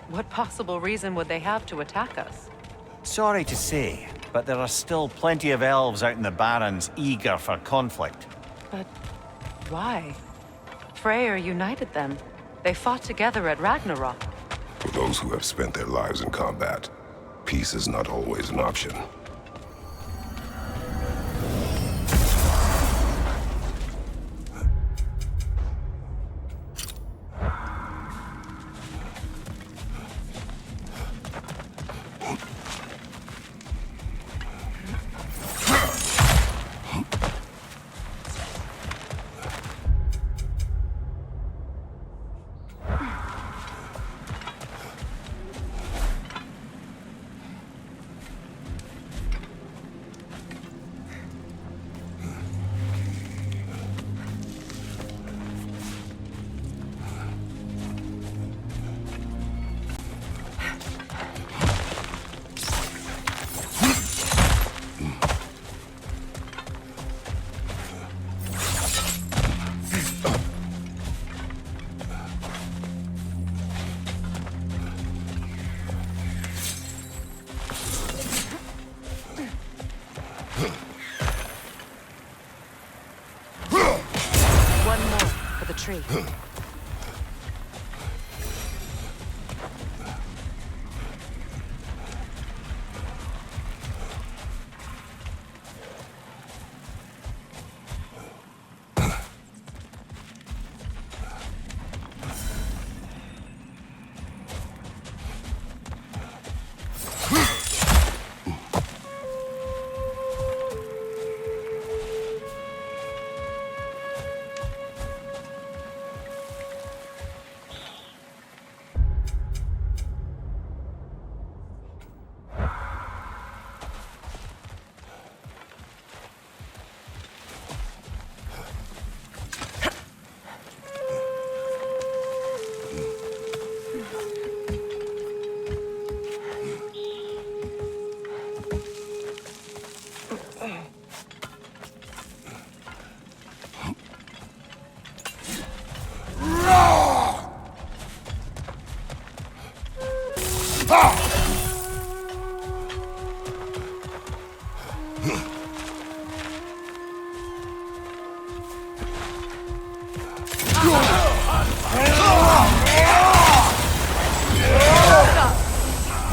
What possible reason would they have to attack us? Sorry to say, but there are still plenty of elves out in the Barrens eager for conflict. But why? Freyr united them. They fought together at Ragnarok. For those who have spent their lives in combat, peace is not always an option. One more for the tree.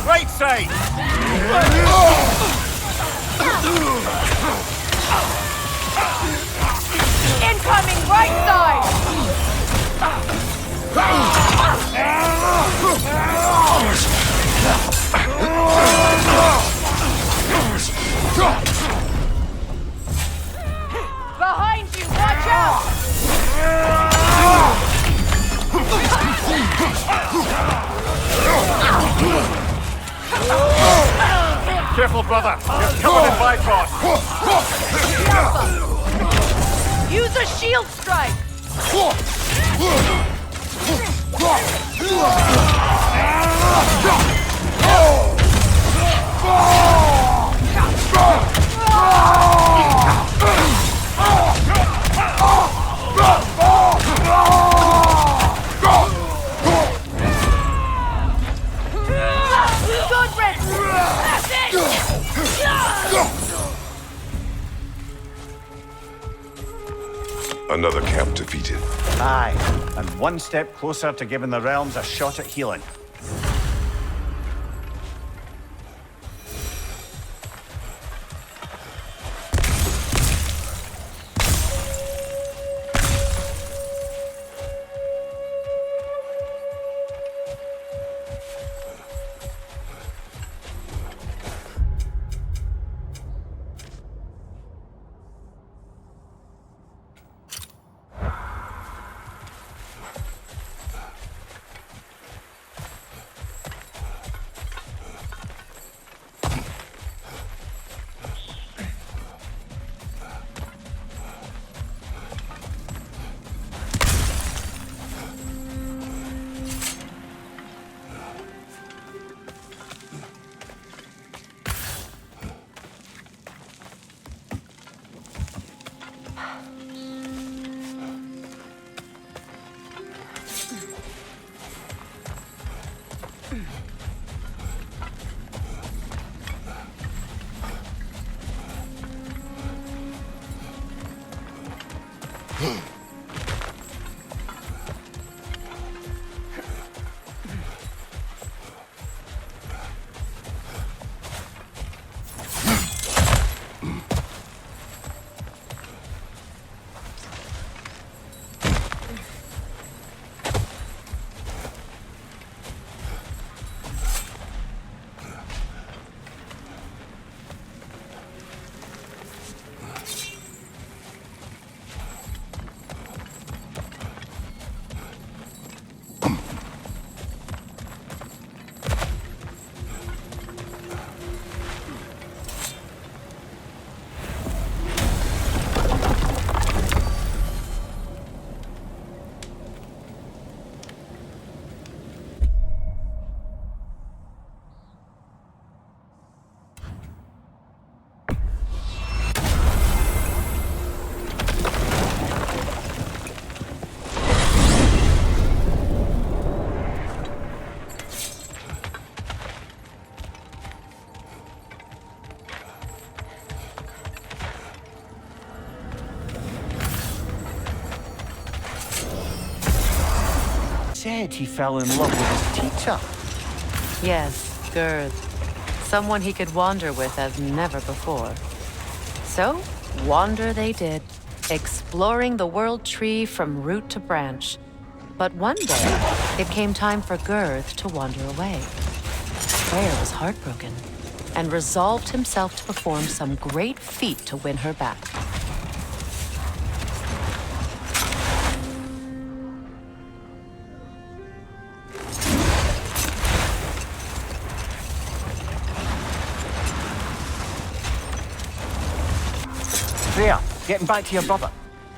Right side! Incoming right side! Behind you, watch out! Careful, brother. You're covered in Bifrost. Use a shield strike! Good riddance! That's it! Another camp defeated. Aye, and one step closer to giving the realms a shot at healing. Said he fell in love with his teacher. Yes, Girth. Someone he could wander with as never before. So, wander they did, exploring the world tree from root to branch. But one day, it came time for Girth to wander away. Freyr was heartbroken and resolved himself to perform some great feat to win her back. Freya, getting back to your brother.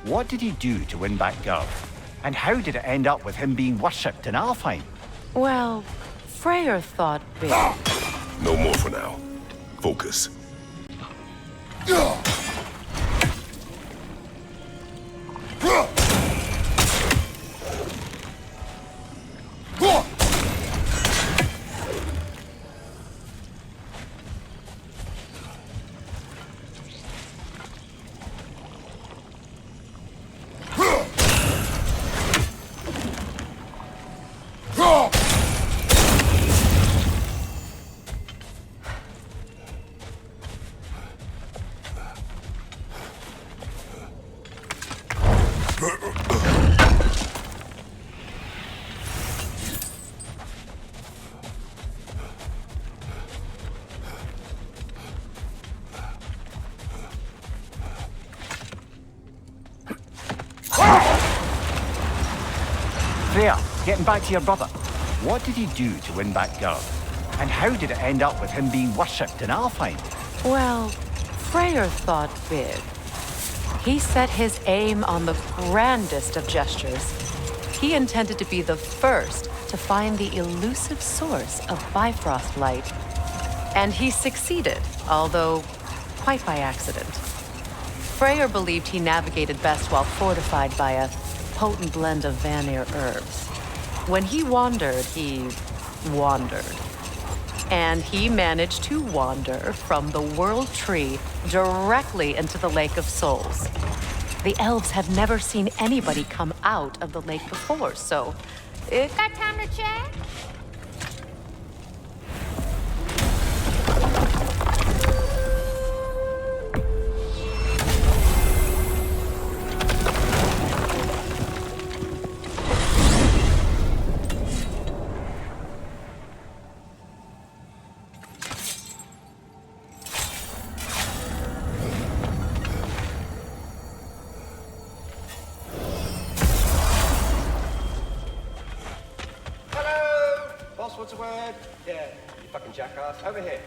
What did he do to win back Girth? And how did it end up with him being worshipped in Alfheim? Well, Freyr thought big. No more for now. Focus. Freya, getting back to your brother. What did he do to win back Girth? And how did it end up with him being worshipped in Alfheim? Well, Freyr thought big. He set his aim on the grandest of gestures. He intended to be the first to find the elusive source of Bifrost light. And he succeeded, although quite by accident. Freyr believed he navigated best while fortified by a potent blend of Vanir herbs. When he wandered, he wandered. And he managed to wander from the World Tree directly into the Lake of Souls. The elves have never seen anybody come out of the lake before, so it Got time to chat? What's the word? Yeah, you fucking jackass. Over here.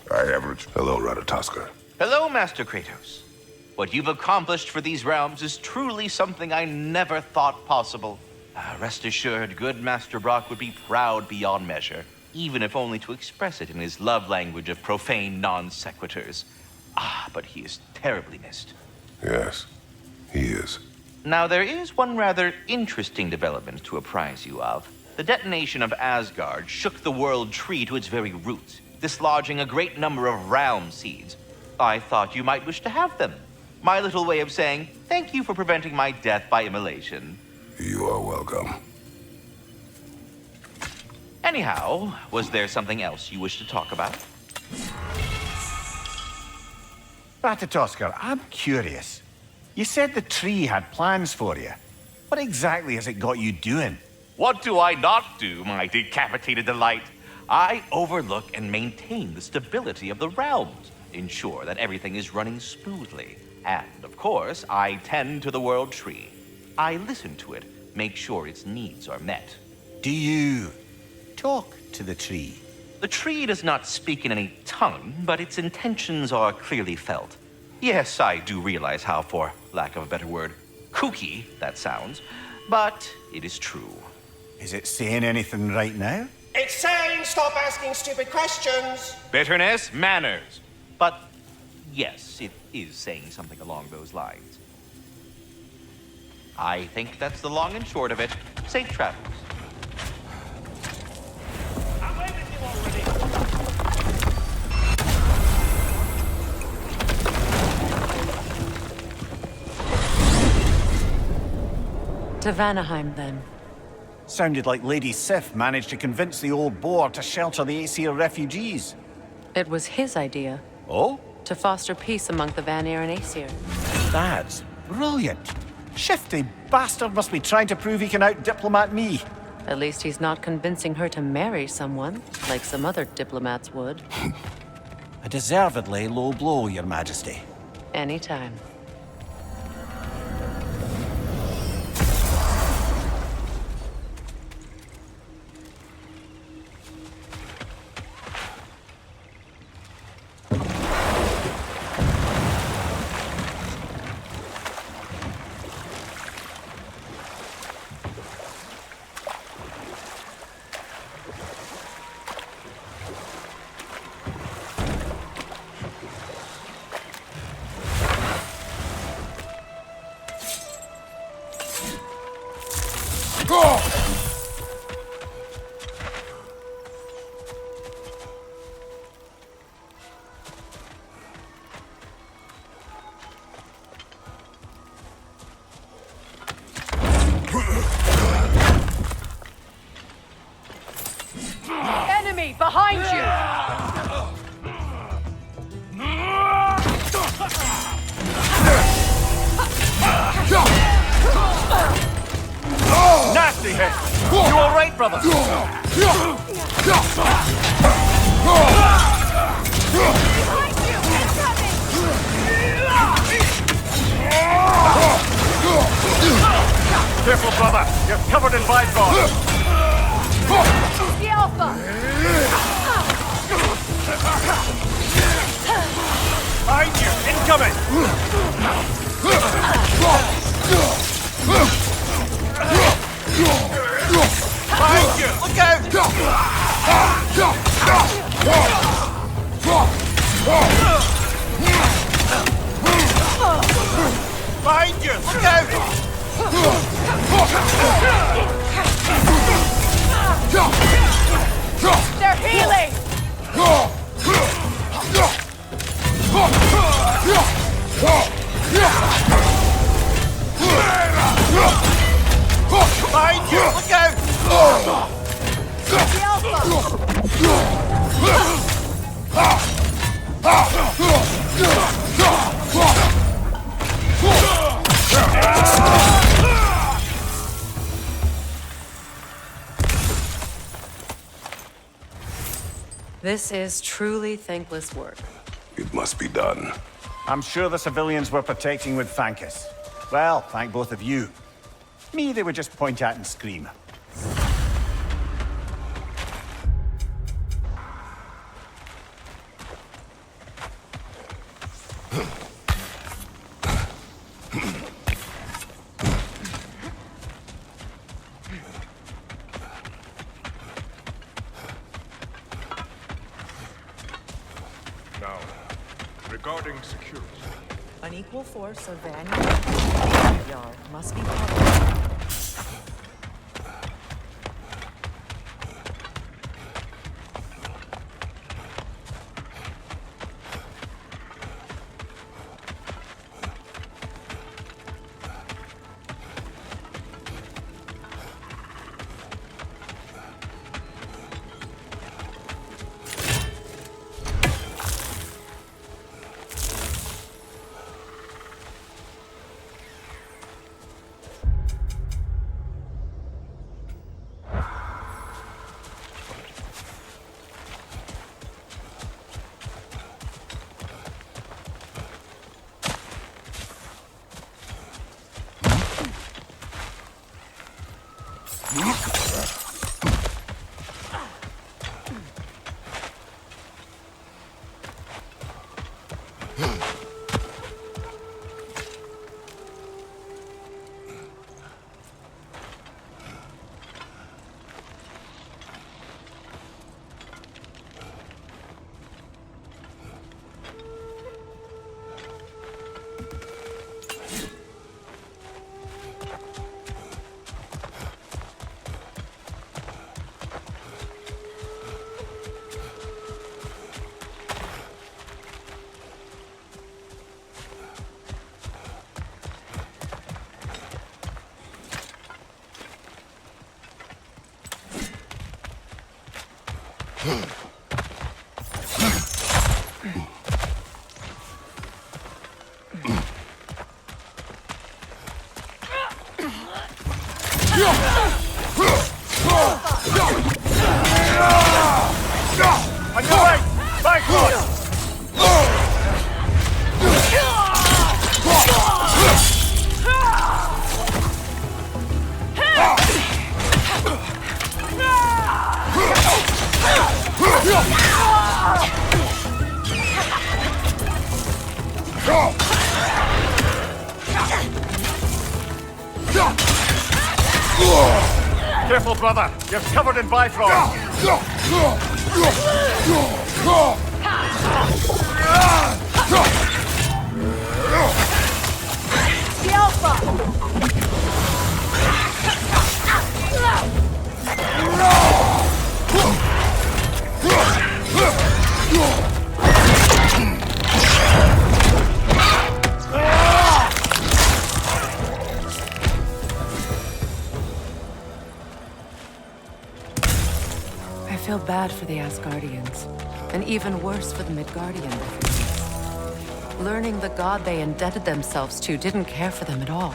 Hi, Average. Hello, Ratatoska. Hello, Master Kratos. What you've accomplished for these realms is truly something I never thought possible. Rest assured, good Master Brock would be proud beyond measure, even if only to express it in his love language of profane non-sequiturs. But he is terribly missed. Yes, he is. Now, there is one rather interesting development to apprise you of. The detonation of Asgard shook the world tree to its very roots, dislodging a great number of realm seeds. I thought you might wish to have them. My little way of saying thank you for preventing my death by immolation. You are welcome. Anyhow, was there something else you wish to talk about? Ratatoskr, I'm curious. You said the tree had plans for you. What exactly has it got you doing? What do I not do, my decapitated delight? I overlook and maintain the stability of the realms, ensure that everything is running smoothly. And, of course, I tend to the world tree. I listen to it, make sure its needs are met. Do you talk to the tree? The tree does not speak in any tongue, but its intentions are clearly felt. Yes, I do realize how, for lack of a better word, kooky that sounds, but it is true. Is it saying anything right now? It's saying stop asking stupid questions. Bitterness, manners. But yes, it is saying something along those lines. I think that's the long and short of it. Safe travels. I'm waiting with you already. To Vanaheim, then. Sounded like Lady Sif managed to convince the old boar to shelter the Aesir refugees. It was his idea. Oh? To foster peace among the Vanir and Aesir. That's brilliant. Shifty bastard must be trying to prove he can out-diplomat me. At least he's not convincing her to marry someone, like some other diplomats would. A deservedly low blow, Your Majesty. Anytime. Enemy behind you! Nasty hit! You alright, brother? Behind you! Incoming! Careful, brother. You're covered in Bifrost. The Alpha! Behind you! Incoming! Behind you! Look out! Behind you! Look out! They're healing! Behind you! Look out! The Alpha! This is truly thankless work. It must be done. I'm sure the civilians were protecting would thank us. Well, thank both of you. Me, they would just point at and scream. Now, regarding security, Unequal force of Vanny yard must be covered. On your right! Backward! Careful, brother. You're covered in Bifrost. The Alpha! I feel bad for the Asgardians, and even worse for the Midgardian refugees. Learning the god they indebted themselves to didn't care for them at all.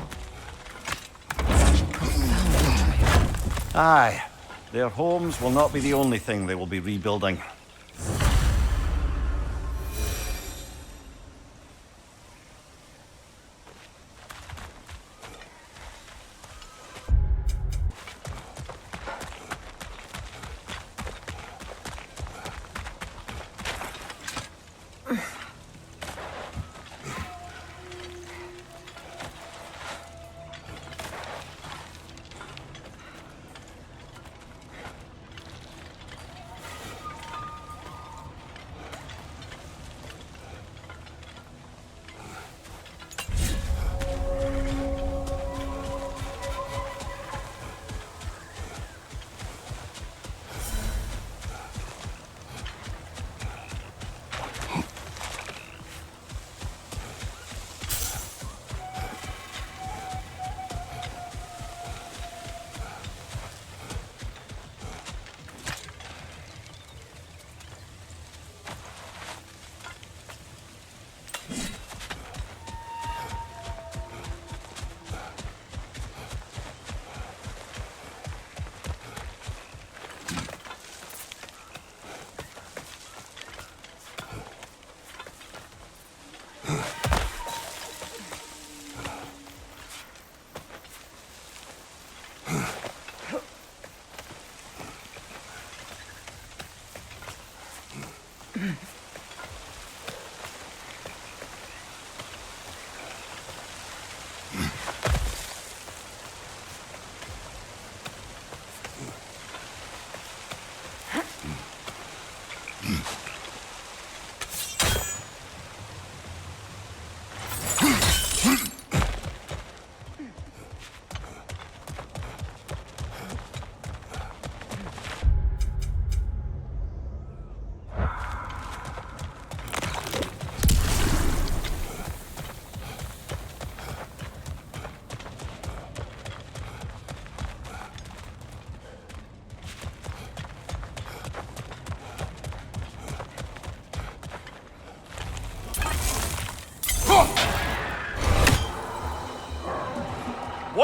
Aye. Their homes will not be the only thing they will be rebuilding.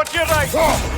Watch your right!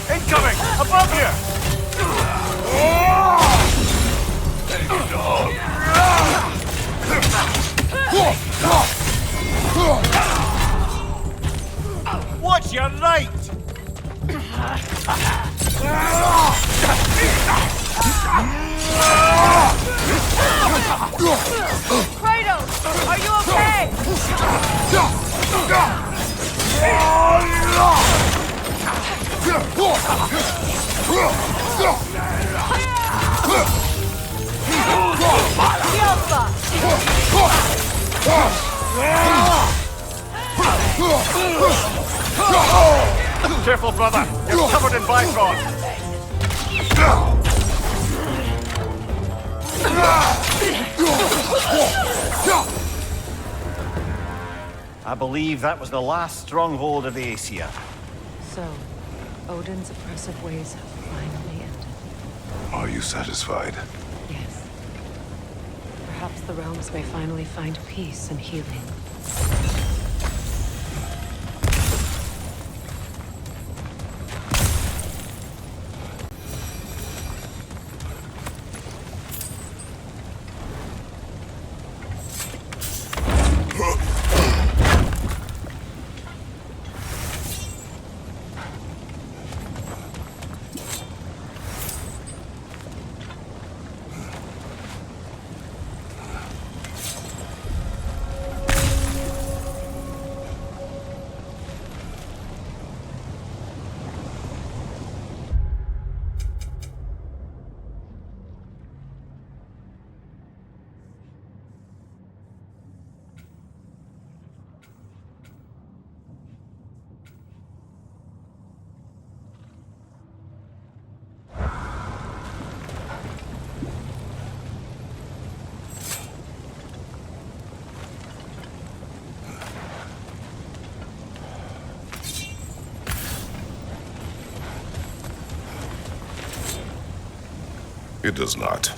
Incoming! Above you! Watch your right! Kratos, are you okay? Careful, brother. You're covered in Bifrost. I believe that was the last stronghold of the Aesir. So, Odin's oppressive ways have finally ended. Are you satisfied? Yes. Perhaps the realms may finally find peace and healing. It does not.